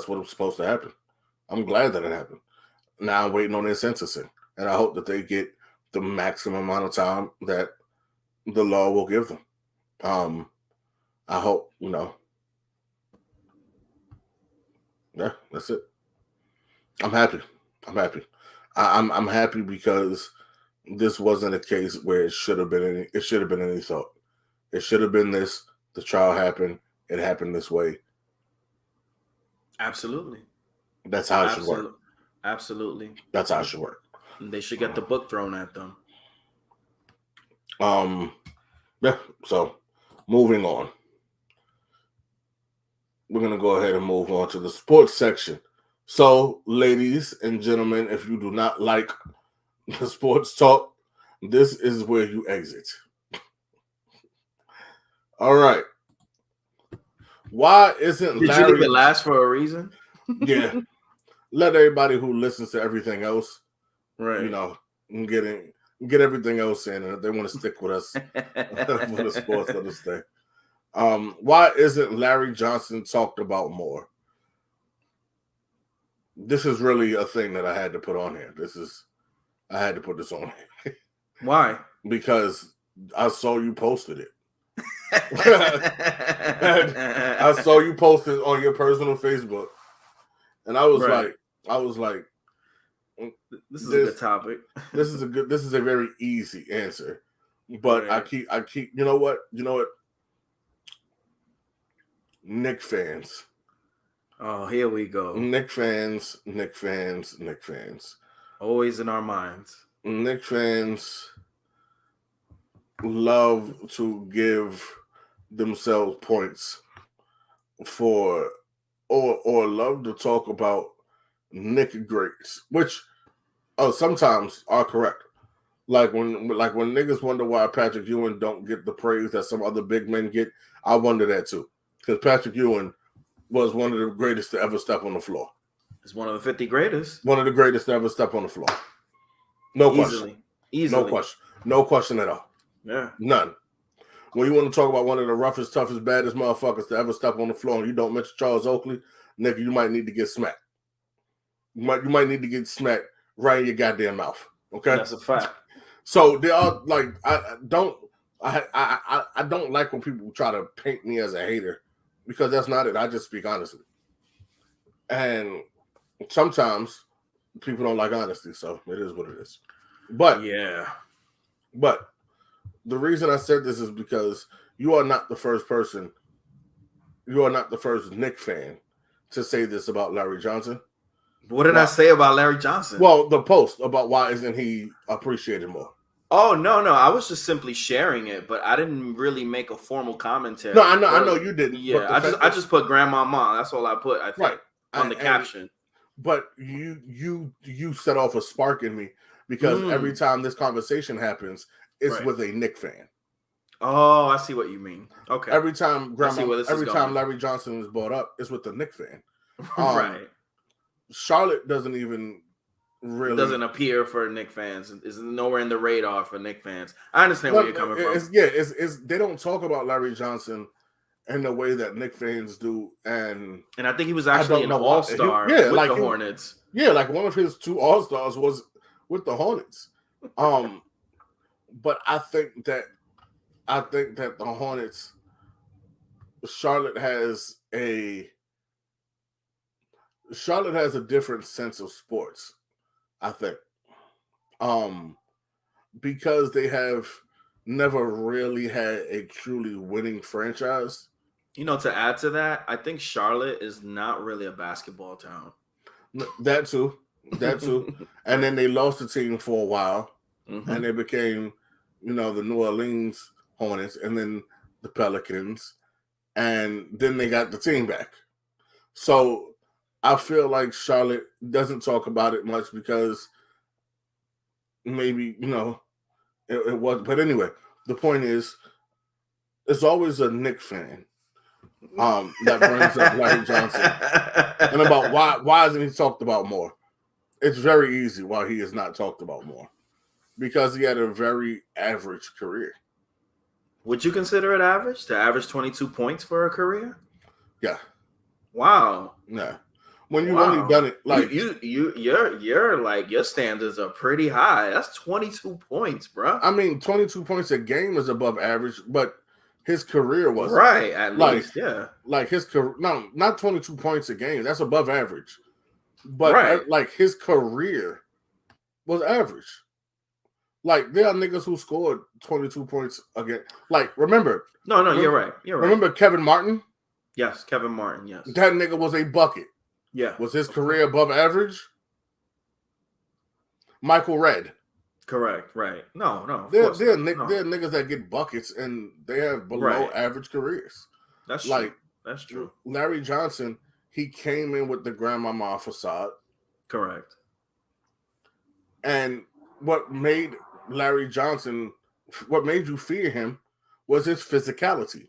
what was supposed to happen. I'm glad that it happened. Now I'm waiting on their sentencing, and I hope that they get the maximum amount of time that the law will give them. I hope, you know. Yeah, that's it. I'm happy. I'm happy because this wasn't a case where it should have been any thought. It should have been this. The trial happened. It happened this way. Absolutely. That's how it should work. Absolutely. That's how it should work. They should get the book thrown at them. Yeah. So, moving on. We're going to go ahead and move on to the sports section. So, ladies and gentlemen, if you do not like the sports talk, this is where you exit. All right. Why isn't Did Larry... you leave it last for a reason? Yeah. Let everybody who listens to everything else, right, you know, get everything else in, and if they want to stick with us for the sports, let us stay. Why isn't Larry Johnson talked about more? this is really a thing that I had to put on here. I had to put this on here Why? because I saw you posted it. And I saw you posted on your personal Facebook, and I was Right. like, This is a good topic. this is a very easy answer, but Right. I keep, you know what, Nick fans. Oh, here we go. Nick fans. Always in our minds. Nick fans love to give themselves points for, or love to talk about Nick greats, which sometimes are correct. Like when niggas wonder why Patrick Ewing don't get the praise that some other big men get, I wonder that too. Because Patrick Ewing was one of the greatest to ever step on the floor. He's one of the 50 greatest. One of the greatest to ever step on the floor. No question. Easily. No question at all. Yeah. None. When you want to talk about one of the roughest, toughest, baddest motherfuckers to ever step on the floor and you don't mention Charles Oakley, nigga, you might need to get smacked. You might need to get smacked right in your goddamn mouth. Okay? That's a fact. So they are like, I don't like when people try to paint me as a hater, because that's not it. I just speak honestly. And sometimes people don't like honesty, so it is what it is. But the reason I said this is because you are not the first person, you are not the first Nick fan to say this about Larry Johnson. What did I say about Larry Johnson? Well, the post about why isn't he appreciated more. Oh, no. I was just simply sharing it, but I didn't really make a formal commentary. No, I know you didn't. Yeah, I just put grandma mom. That's all I put, I think, on the caption. But you set off a spark in me, because every time this conversation happens, it's with a Nick fan. Oh, I see what you mean. Okay. Every time Larry Johnson is brought up, it's with the Nick fan. Right. Charlotte doesn't even really doesn't appear for Nick fans. Is nowhere in the radar for Nick fans. I understand where you're coming from. They don't talk about Larry Johnson in the way that Nick fans do, and I think he was actually an all-star with the Hornets. Yeah, like one of his 2 all-stars was with the Hornets. But I think that the Hornets, Charlotte has a different sense of sports, I think. Because they have never really had a truly winning franchise. To add to that, I think Charlotte is not really a basketball town. That too. And then they lost the team for a while, and they became, the New Orleans Hornets, and then the Pelicans, and then they got the team back. So I feel like Charlotte doesn't talk about it much because maybe, it was. But anyway, the point is, it's always a Knick fan that brings up Larry Johnson and about why isn't he talked about more. It's very easy why he is not talked about more, because he had a very average career. Would you consider it average to average 22 points for a career? Yeah. Wow. Yeah. When you've only done it like you're like, your standards are pretty high. That's 22 points, bro. I mean, 22 points a game is above average, but his career was right at least, yeah. Like his career, no, not 22 points a game. That's above average. But like his career was average. Like there are niggas who scored 22 points again. Like remember? No, you're right. Remember Kevin Martin? Yes, Kevin Martin. Yes, that nigga was a bucket. Yeah, was his career above average? Michael Redd. Correct. Right. No. There are niggas that get buckets and they have below average careers. That's like true. That's true. Larry Johnson, he came in with the grandmama facade. Correct. And what made Larry Johnson, what made you fear him, was his physicality.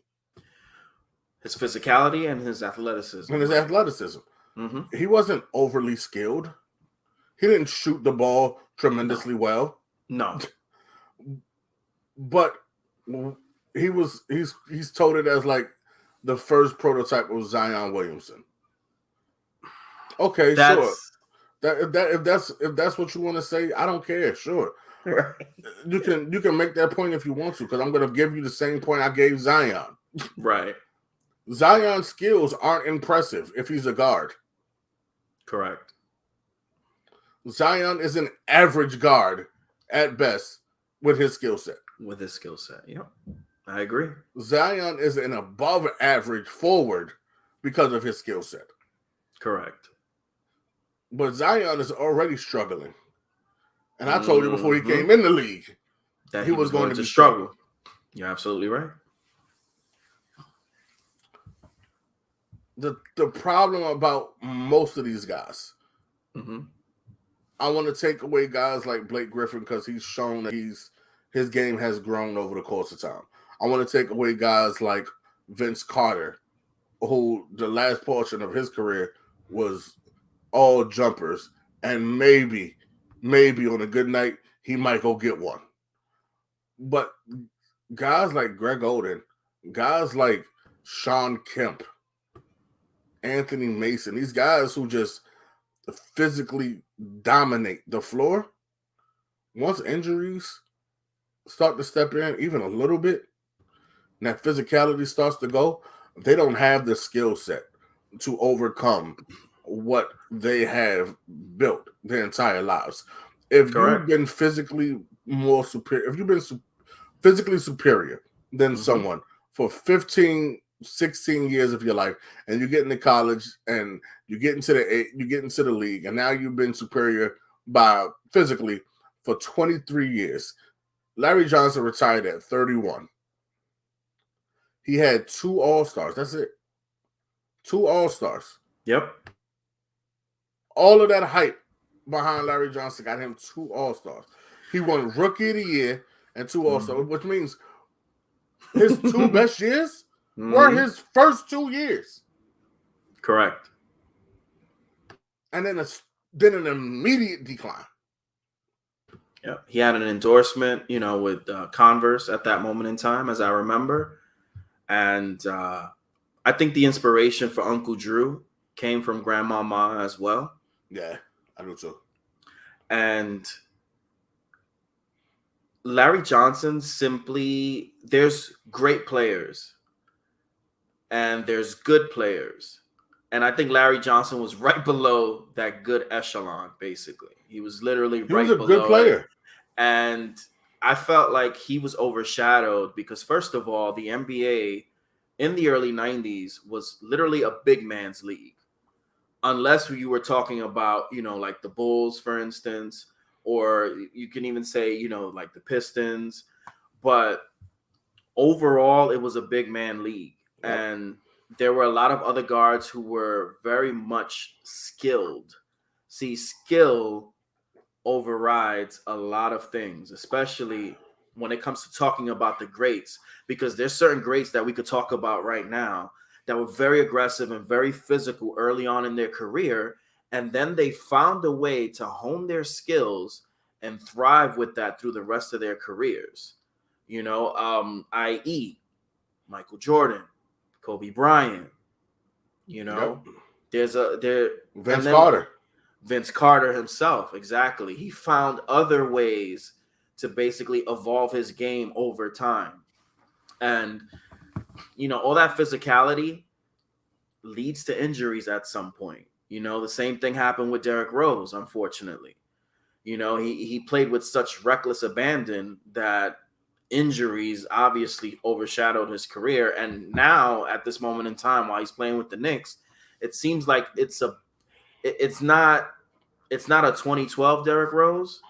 His physicality and his athleticism. Mm-hmm. He wasn't overly skilled. He didn't shoot the ball tremendously well. No. But he's touted as like the first prototype of Zion Williamson. Okay, sure. If that's what you want to say, I don't care. Sure, Right. you can make that point if you want to, because I'm going to give you the same point I gave Zion. Right. Zion's skills aren't impressive if he's a guard. Correct. Zion is an average guard at best with his skill set. With his skill set, yep, I agree. Zion is an above average forward because of his skill set. Correct. But Zion is already struggling. And I told you before he came in the league that he was going to be struggle. You're absolutely right. The problem about most of these guys, I want to take away guys like Blake Griffin because he's shown that his game has grown over the course of time. I want to take away guys like Vince Carter, who the last portion of his career was all jumpers, and maybe on a good night he might go get one. But guys like Greg Oden, guys like Sean Kemp, Anthony Mason, these guys who just physically dominate the floor, once injuries start to step in even a little bit, and that physicality starts to go, they don't have the skill set to overcome what they have built their entire lives. If you've been physically more superior, if you've been physically superior than someone for 15, 16 years of your life, and you get into college and you get into the league, and now you've been superior by physically for 23 years. Larry Johnson retired at 31. He had 2 All-Stars. That's it. 2 All-Stars. Yep. All of that hype behind Larry Johnson got him 2 All-Stars. He won Rookie of the Year and 2 All-Stars, which means his 2 best years were his first 2 years. Correct. And then an immediate decline. Yeah, he had an endorsement, with Converse at that moment in time, as I remember. And I think the inspiration for Uncle Drew came from Grandmama as well. Yeah, I do too. And Larry Johnson there's great players and there's good players. And I think Larry Johnson was right below that good echelon, basically. He was literally right below. He was a good player. And I felt like he was overshadowed because, first of all, the NBA in the early 90s was literally a big man's league. Unless you were talking about, like the Bulls, for instance, or you can even say, like the Pistons. But overall, it was a big man league. Yep. And there were a lot of other guards who were very much skilled. See, skill overrides a lot of things, especially when it comes to talking about the greats, because there's certain greats that we could talk about right now that were very aggressive and very physical early on in their career. And then they found a way to hone their skills and thrive with that through the rest of their careers. I.e. Michael Jordan, Kobe Bryant, Yep. Vince Carter himself. Exactly. He found other ways to basically evolve his game over time. And, all that physicality leads to injuries at some point. The same thing happened with Derrick Rose, unfortunately. He played with such reckless abandon that injuries obviously overshadowed his career. And now, at this moment in time, while he's playing with the Knicks, it seems like it's not a 2012 Derrick Rose,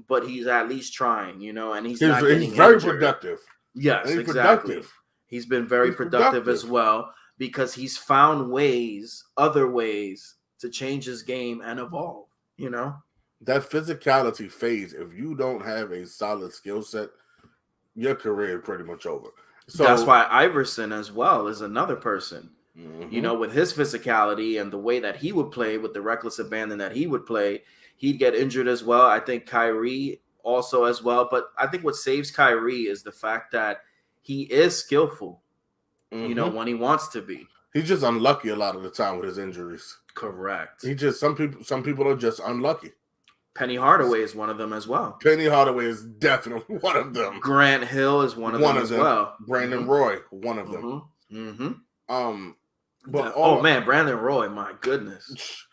but he's at least trying, and he's not getting very injured. Productive. Yes, exactly. Productive. He's been very productive as well because he's found other ways to change his game and evolve, That physicality fades. If you don't have a solid skill set, your career is pretty much over. So that's why Iverson as well is another person. With his physicality and the way that he would play, with the reckless abandon that he would play, he'd get injured as well. I think Kyrie also as well. But I think what saves Kyrie is the fact that he is skillful, when he wants to be. He's just unlucky a lot of the time with his injuries. Correct. He just some people are just unlucky. Penny Hardaway is one of them as well. Penny Hardaway is definitely one of them. Grant Hill is one of them as well. Brandon Roy, one of them. But man, Brandon Roy, my goodness.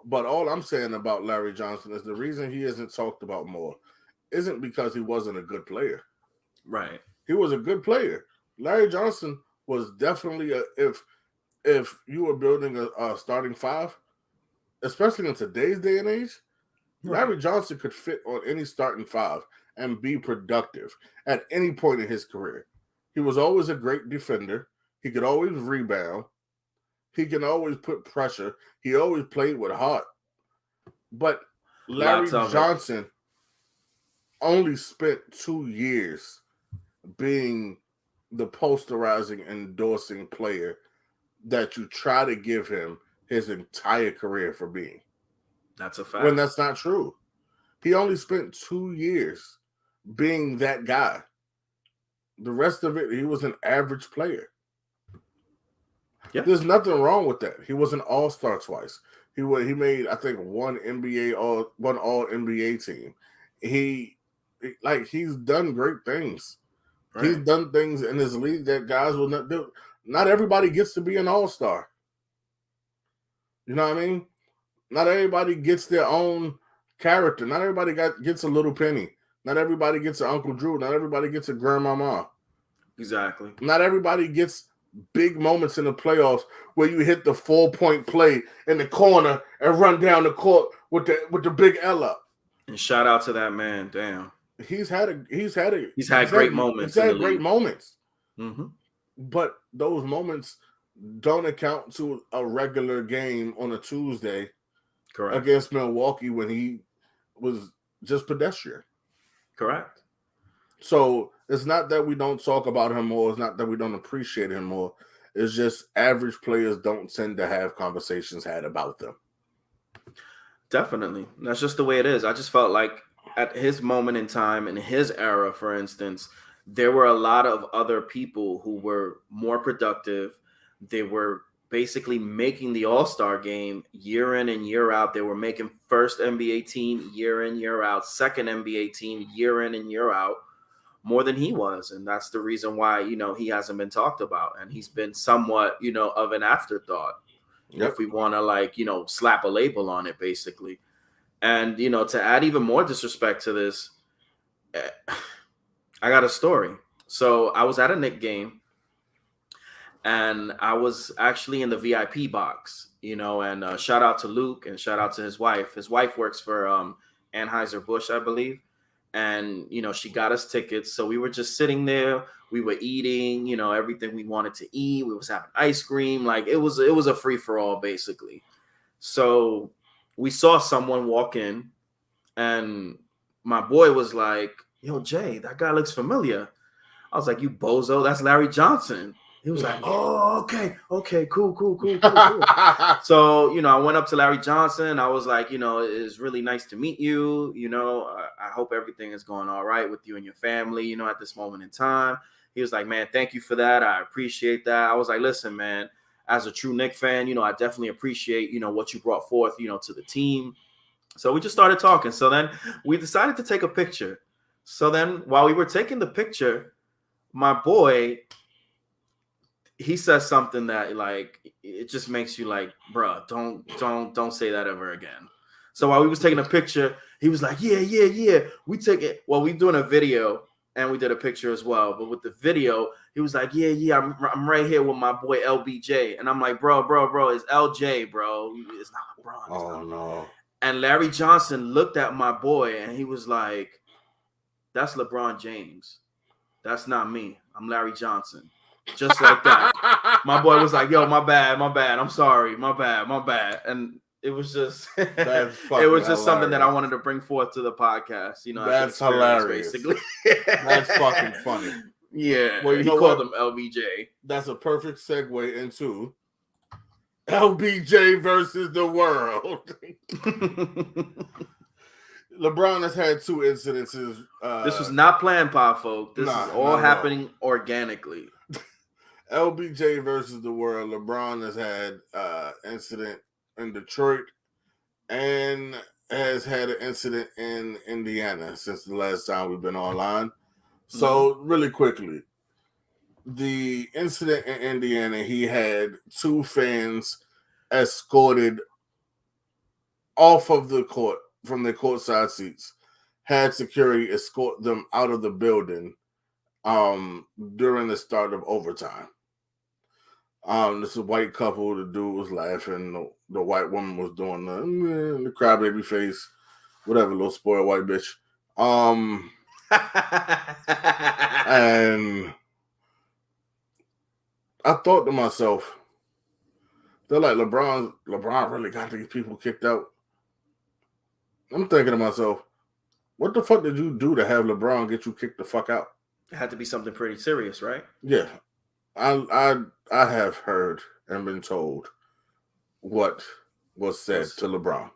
But all I'm saying about Larry Johnson is the reason he isn't talked about more isn't because he wasn't a good player. Right. He was a good player. Larry Johnson was definitely if you were building a starting five, especially in today's day and age, Larry Johnson could fit on any starting five and be productive at any point in his career. He was always a great defender. He could always rebound. He can always put pressure. He always played with heart. But Larry Johnson only spent 2 years being the posterizing, endorsing player that you try to give him his entire career for being. That's a fact. When that's not true. He only spent 2 years being that guy. The rest of it, he was an average player. Yeah. There's nothing wrong with that. He was an all-star twice. He made, I think, one all NBA team. He's done great things. Right. He's done things in his league that guys will not do. Not everybody gets to be an all-star. You know what I mean? Not everybody gets their own character. Not everybody gets a Little Penny. Not everybody gets an Uncle Drew. Not everybody gets a Grandmama. Exactly. Not everybody gets big moments in the playoffs where you hit the 4-point play in the corner and run down the court with the big L up. And shout out to that man. Damn. He's had great moments. He's had great moments. Mm-hmm. But those moments don't account to a regular game on a Tuesday. Correct. Against Milwaukee when he was just pedestrian. Correct. So it's not that we don't talk about him more. It's not that we don't appreciate him more. It's just average players don't tend to have conversations had about them. Definitely. That's just the way it is. I just felt like at his moment in time, in his era, for instance, there were a lot of other people who were more productive. They were basically making the All-Star game year in and year out. They were making first NBA team year in, year out, second NBA team year in and year out, more than he was. And that's the reason why, he hasn't been talked about. And he's been somewhat, of an afterthought. Yep. If we want to slap a label on it, basically. And, to add even more disrespect to this, I got a story. So I was at a Knicks game. And I was actually in the VIP box, and shout out to Luke and shout out to his wife. His wife works for Anheuser-Busch, I believe. And, she got us tickets. So we were just sitting there. We were eating, everything we wanted to eat. We was having ice cream. Like it was a free for all, basically. So we saw someone walk in and my boy was like, "Yo, Jay, that guy looks familiar." I was like, "You bozo, that's Larry Johnson." He was like, "Oh, okay, cool." So, I went up to Larry Johnson. I was like, it's really nice to meet you. I hope everything is going all right with you and your family, at this moment in time. He was like, "Man, thank you for that. I appreciate that." I was like, "Listen, man, as a true Knicks fan, I definitely appreciate, what you brought forth, to the team." So we just started talking. So then we decided to take a picture. So then while we were taking the picture, my boy, he says something that it just makes you like, bruh, don't say that ever again. So while we was taking a picture, he was like, yeah. We take it. Well, we doing a video and we did a picture as well. But with the video, he was like, yeah, I'm right here with my boy LBJ. And I'm like, bro, it's LJ, bro. It's not LeBron. Oh, no. And Larry Johnson looked at my boy and he was like, "That's LeBron James. That's not me. I'm Larry Johnson." Just like that. My boy was like, "Yo, my bad. I'm sorry. My bad." And it was just something that I wanted to bring forth to the podcast. That's hilarious. Basically. That's fucking funny. Yeah. Well, he called him LBJ. That's a perfect segue into LBJ versus the world. LeBron has had 2 incidences. This was not planned, Pop folk. This is all happening organically. LBJ versus the world. LeBron has had incident in Detroit and has had an incident in Indiana since the last time we've been online. So, really quickly, the incident in Indiana, he had two fans escorted off of the court from their courtside seats, had security escort them out of the building during the start of overtime. This is a white couple. The dude was laughing. The white woman was doing the crybaby face, whatever, little spoiled white bitch. And I thought to myself, they're like, LeBron really got these people kicked out. I'm thinking to myself, what the fuck did you do to have LeBron get you kicked the fuck out? It had to be something pretty serious, right? Yeah, I have heard and been told what was said to LeBron.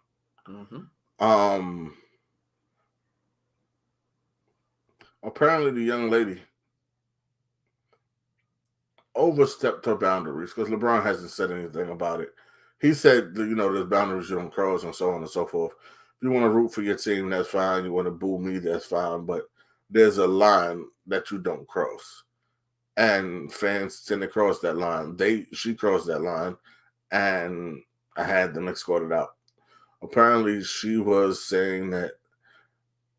Apparently the young lady overstepped her boundaries because LeBron hasn't said anything about it. He said, there's boundaries you don't cross and so on and so forth. If you want to root for your team, that's fine. You want to boo me, that's fine. But there's a line that you don't cross. And fans tend to cross that line. She crossed that line, and I had them escorted out. Apparently, she was saying that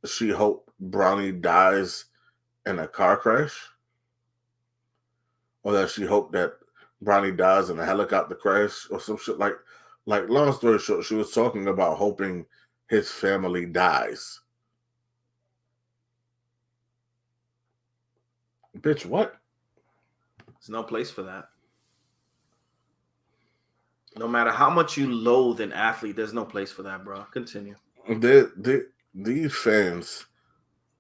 she hoped Bronny dies in a car crash, or that she hoped that Bronny dies in a helicopter crash, or some shit like. Long story short, she was talking about hoping his family dies. Bitch, what? There's no place for that. No matter how much you loathe an athlete, there's no place for that, bro. Continue. These fans,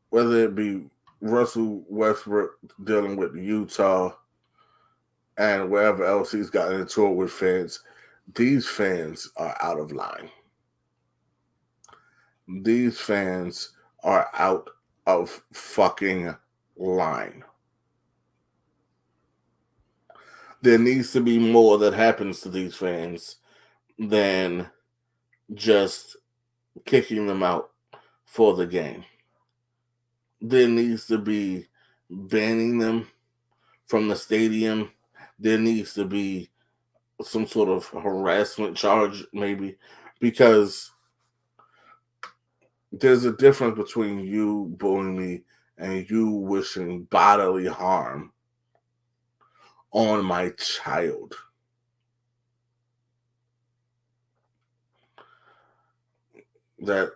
whether it be Russell Westbrook dealing with Utah and wherever else he's gotten into it with fans, these fans are out of line. These fans are out of fucking line. There needs to be more that happens to these fans than just kicking them out for the game. There needs to be banning them from the stadium. There needs to be some sort of harassment charge, maybe, because there's a difference between you booing me and you wishing bodily harm on my child. There's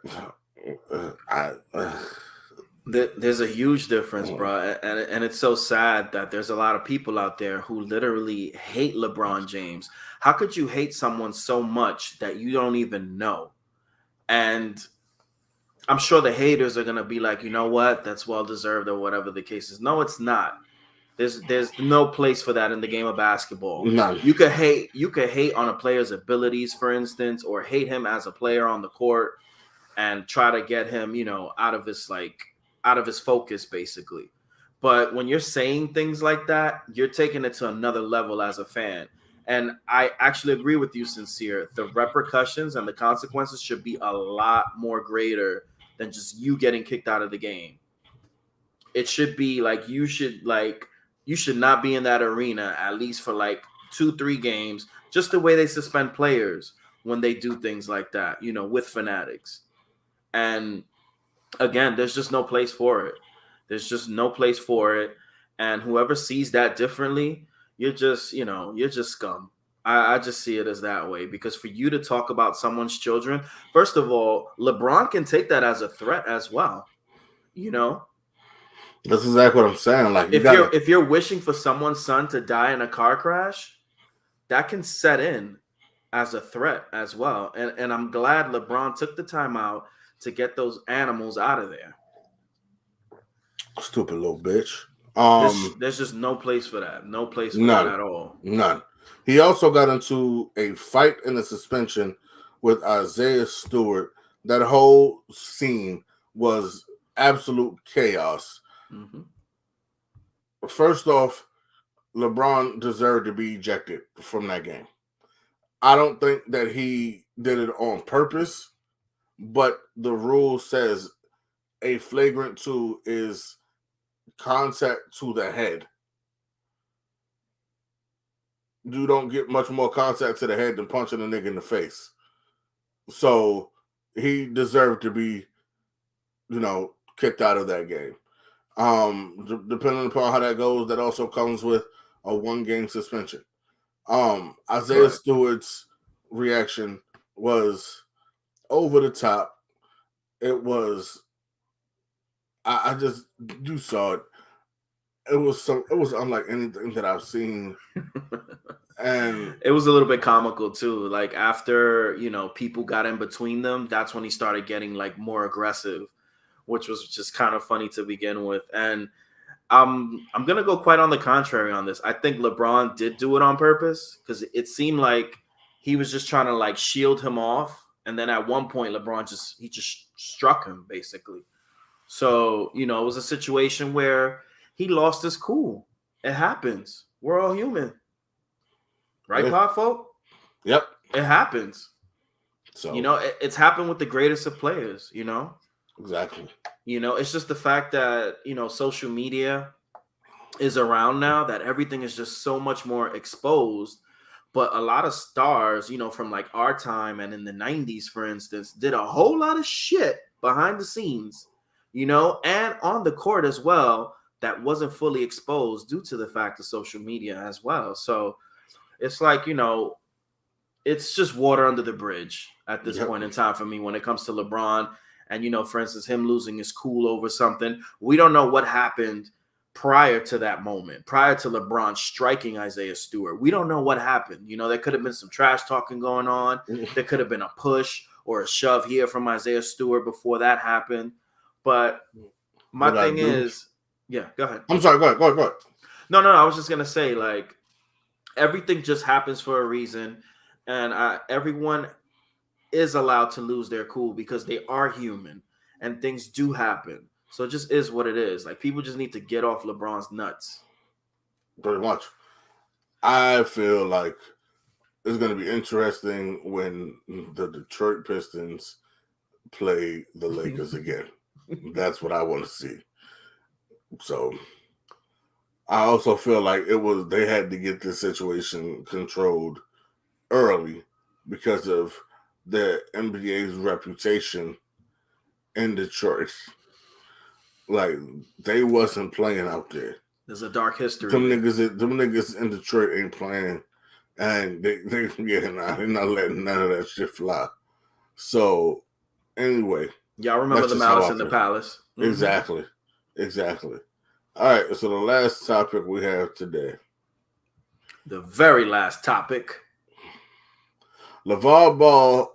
a huge difference, bro, and it's so sad that there's a lot of people out there who literally hate LeBron James. How could you hate someone so much that you don't even know? And I'm sure the haters are gonna be like, you know what, that's well deserved or whatever the case is. No, it's not. There's no place for that in the game of basketball. None. You could hate on a player's abilities, for instance, or hate him as a player on the court and try to get him, out of his focus, basically. But when you're saying things like that, you're taking it to another level as a fan. And I actually agree with you, Sincere. The repercussions and the consequences should be a lot more greater than just you getting kicked out of the game. It should be like you should not be in that arena at least for 2-3 games, just the way they suspend players when they do things like that, with fanatics. And again, there's just no place for it. There's just no place for it. And whoever sees that differently, you're just scum. I just see it as that way, because for you to talk about someone's children, first of all, LeBron can take that as a threat as well. That's exactly what I'm saying. If you're wishing for someone's son to die in a car crash, that can set in as a threat as well. And I'm glad LeBron took the time out to get those animals out of there. Stupid little bitch. There's just no place for that. No place for none that at all. None. He also got into a fight in the suspension with Isaiah Stewart. That whole scene was absolute chaos. Mm-hmm. First off, LeBron deserved to be ejected from that game. I don't think that he did it on purpose, but the rule says a flagrant 2 is contact to the head. You don't get much more contact to the head than punching a nigga in the face. So he deserved to be, kicked out of that game. Depending upon how that goes, that also comes with a 1-game suspension. Isaiah Correct. Stewart's reaction was over the top. It was, I just, you saw it. It was unlike anything that I've seen. And it was a little bit comical too. Like after, people got in between them, that's when he started getting like more aggressive, which was just kind of funny to begin with. And I'm gonna go quite on the contrary on this. I think LeBron did do it on purpose because it seemed like he was just trying to like shield him off, and then at one point LeBron just struck him basically. So it was a situation where he lost his cool. It happens. We're all human, right, Pop folk? Yep, it happens. So it's happened with the greatest of players. Exactly. It's just the fact that social media is around now, that everything is just so much more exposed. But a lot of stars, from like our time and in the 90s, for instance, did a whole lot of shit behind the scenes, and on the court as well, that wasn't fully exposed due to the fact of social media as well. So it's like, it's just water under the bridge at this point in time for me when it comes to LeBron. And, for instance, him losing his cool over something. We don't know what happened prior to that moment, prior to LeBron striking Isaiah Stewart. We don't know what happened. There could have been some trash talking going on. There could have been a push or a shove here from Isaiah Stewart before that happened. But my thing is, yeah, go ahead. I'm sorry, go ahead. No, I was just going to say, like, everything just happens for a reason. And everyone is allowed to lose their cool because they are human and things do happen. So it just is what it is. Like, people just need to get off LeBron's nuts. Pretty much. I feel like it's going to be interesting when the Detroit Pistons play the Lakers again. That's what I want to see. So I also feel like they had to get this situation controlled early because of the NBA's reputation in Detroit. Like, they wasn't playing out there. There's a dark history. Them niggas in Detroit ain't playing, and they're not letting none of that shit fly. So anyway, y'all remember the Malice in the Palace? Mm-hmm. Exactly. All right, so the last topic we have today. The very last topic. LeVar Ball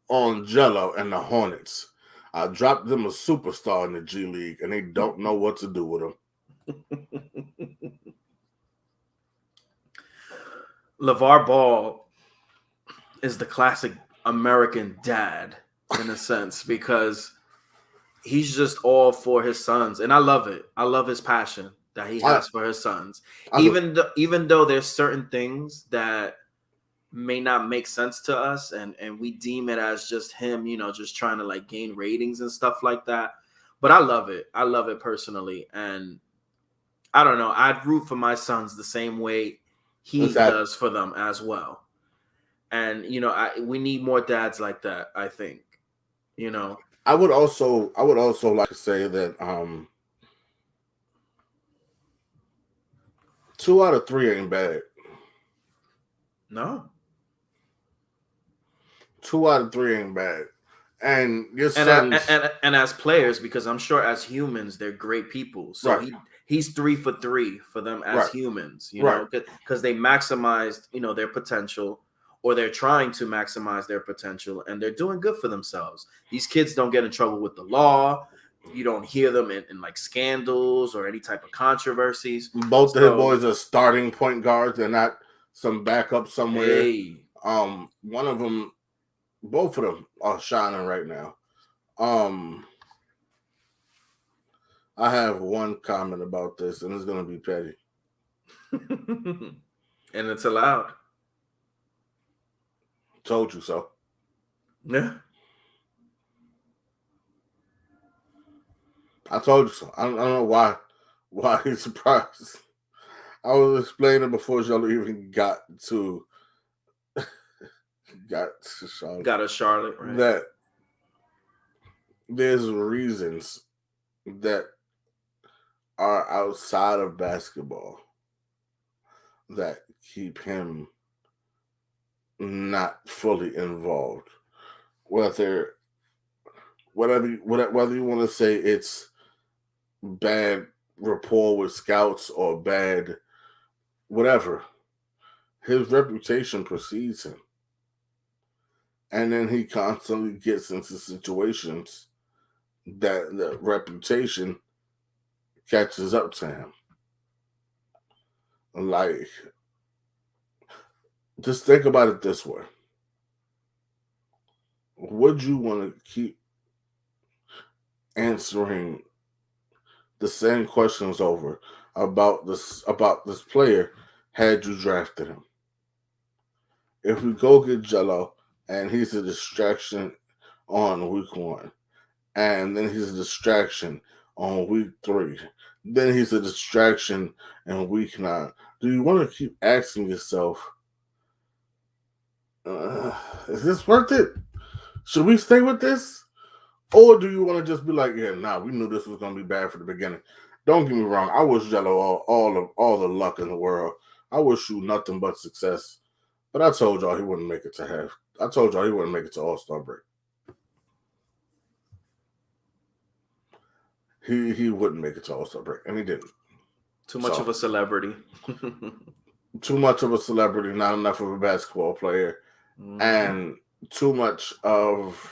on Jello and the Hornets. I dropped them a superstar in the G League, and they don't know what to do with him. LeVar Ball is the classic American dad in a sense because he's just all for his sons, and I love it. I love his passion that he has for his sons. Even though there's certain things that may not make sense to us, and we deem it as just him, just trying to like gain ratings and stuff like that. But I love it. I love it personally, and I don't know. I'd root for my sons the same way he does for them as well. And we need more dads like that. I think. I would also like to say that 2 out of 3 ain't bad. No. 2 out of 3 ain't bad. And your sons... and as players, because I'm sure as humans they're great people. So he's 3 for 3 for them as humans, know, because they maximized, their potential, or they're trying to maximize their potential, and they're doing good for themselves. These kids don't get in trouble with the law. You don't hear them in like scandals or any type of controversies. Both of his boys are starting point guards. They're not some backup somewhere. Hey. One of them, both of them are shining right now. I have one comment about this, and it's going to be petty. And it's allowed. Told you so. Yeah. I told you so. I don't know why he's surprised. I was explaining before Jello even got to Charlotte Got a Charlotte, right? that there's reasons that are outside of basketball that keep him not fully involved. Whether you want to say it's bad rapport with scouts or bad whatever, his reputation precedes him. And then he constantly gets into situations that the reputation catches up to him. Like, just think about it this way. Would you want to keep answering the same questions over about this player had you drafted him? If we go get Jello and he's a distraction on week 1, and then he's a distraction on week 3, then he's a distraction in week 9, do you want to keep asking yourself, is this worth it? Should we stay with this? Or do you want to just be like, yeah, nah, we knew this was going to be bad from the beginning. Don't get me wrong. I wish Jello all the luck in the world. I wish you nothing but success. But I told y'all he wouldn't make it to half. I told y'all he wouldn't make it to All-Star break. He wouldn't make it to All-Star break, and he didn't. Too much of a celebrity. Too much of a celebrity, not enough of a basketball player, and too much of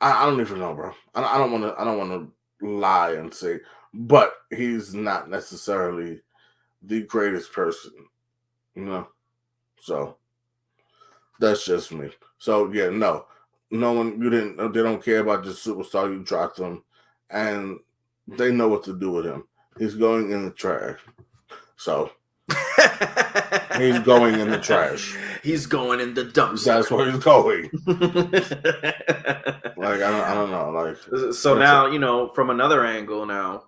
I don't even know, bro. I don't want to lie and say, but he's not necessarily the greatest person, you know. So that's just me. So yeah, no one they don't care about the superstar. You dropped him, and they know what to do with him. He's going in the trash. So he's going in the trash. He's going in the dumpster. That's where he's going. Like I don't know. Like so now, you know, from another angle now,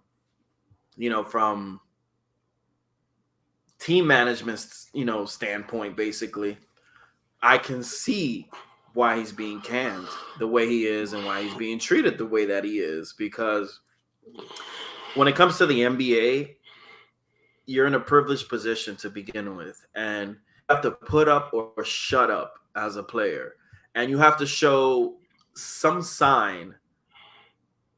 you know, from team management's, you know, standpoint, basically, I can see why he's being canned the way he is and why he's being treated the way that he is. Because when it comes to the NBA, you're in a privileged position to begin with, and you have to put up or shut up as a player, and you have to show some sign,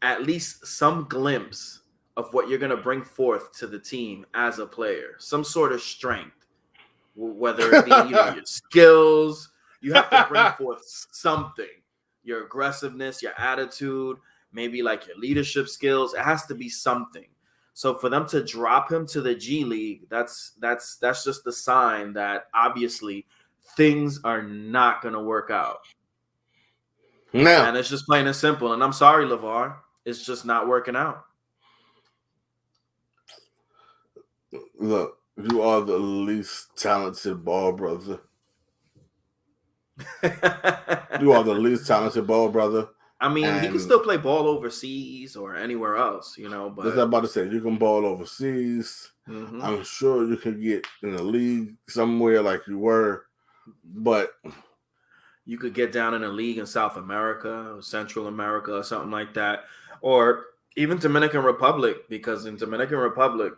at least some glimpse of what you're going to bring forth to the team as a player, some sort of strength, whether it be, you know, your skills. You have to bring forth something, your aggressiveness, your attitude, maybe like your leadership skills. It has to be something. So for them to drop him to the G League, that's just a sign that obviously things are not going to work out. No. And it's just plain and simple. And I'm sorry, LeVar, it's just not working out. Look, you are the least talented ball brother. You are the least talented ball brother. I mean, he can still play ball overseas or anywhere else, you know. But that's what I'm about to say. You can ball overseas. Mm-hmm. I'm sure you can get in a league somewhere like you were, but you could get down in a league in South America or Central America or something like that, or even Dominican Republic, because in Dominican Republic,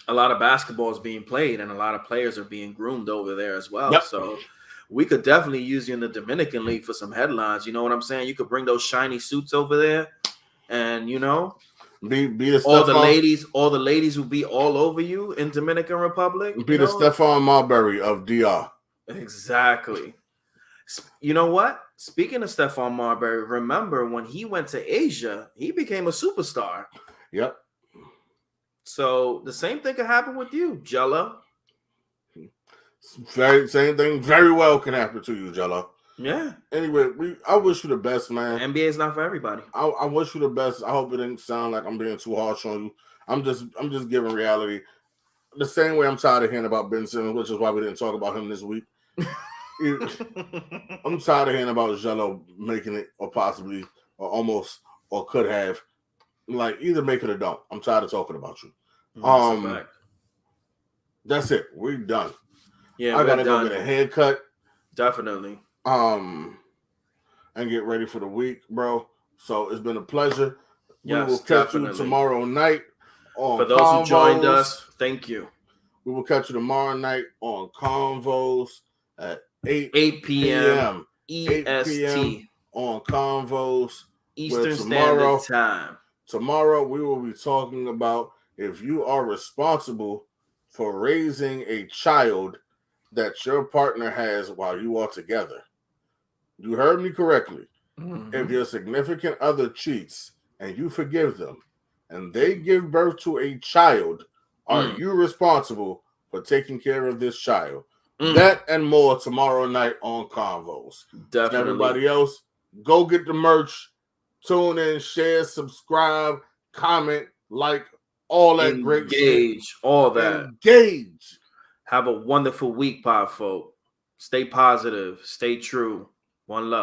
a lot of basketball is being played and a lot of players are being groomed over there as well. Yep. So we could definitely use you in the Dominican League for some headlines. You know what I'm saying? You could bring those shiny suits over there, and you know, all the ladies will be all over you in Dominican Republic. Be the Stephon Marbury of DR. Exactly. You know what? Speaking of Stephon Marbury, remember when he went to Asia, he became a superstar. Yep. So the same thing could happen with you, Jello. Same thing very well can happen to you, Jello. Yeah. Anyway, I wish you the best, man. NBA is not for everybody. I wish you the best. I hope it didn't sound like I'm being too harsh on you. I'm just giving reality. the same way I'm tired of hearing about Ben Simmons, which is why we didn't talk about him this week. I'm tired of hearing about Jello making it, or possibly, or almost, or could have. Like, either make it or don't. I'm tired of talking about you. That's it. We're done. Yeah, I gotta go get a haircut. Definitely. And get ready for the week, bro. So it's been a pleasure. We will catch you tomorrow night on For those who joined us, thank you. We will catch you tomorrow night on Convos at 8 p.m. EST 8 p.m. on Convos Eastern Standard Time. Tomorrow we will be talking about if you are responsible for raising a child that your partner has while you are together. You heard me correctly. Mm-hmm. If your significant other cheats and you forgive them and they give birth to a child, are you responsible for taking care of this child? That and more tomorrow night on Convos. Definitely. And everybody else, go get the merch, tune in, share, subscribe, comment, like, all that great shit. Engage, all that. Engage. Have a wonderful week, pod folk. Stay positive. Stay true. One love.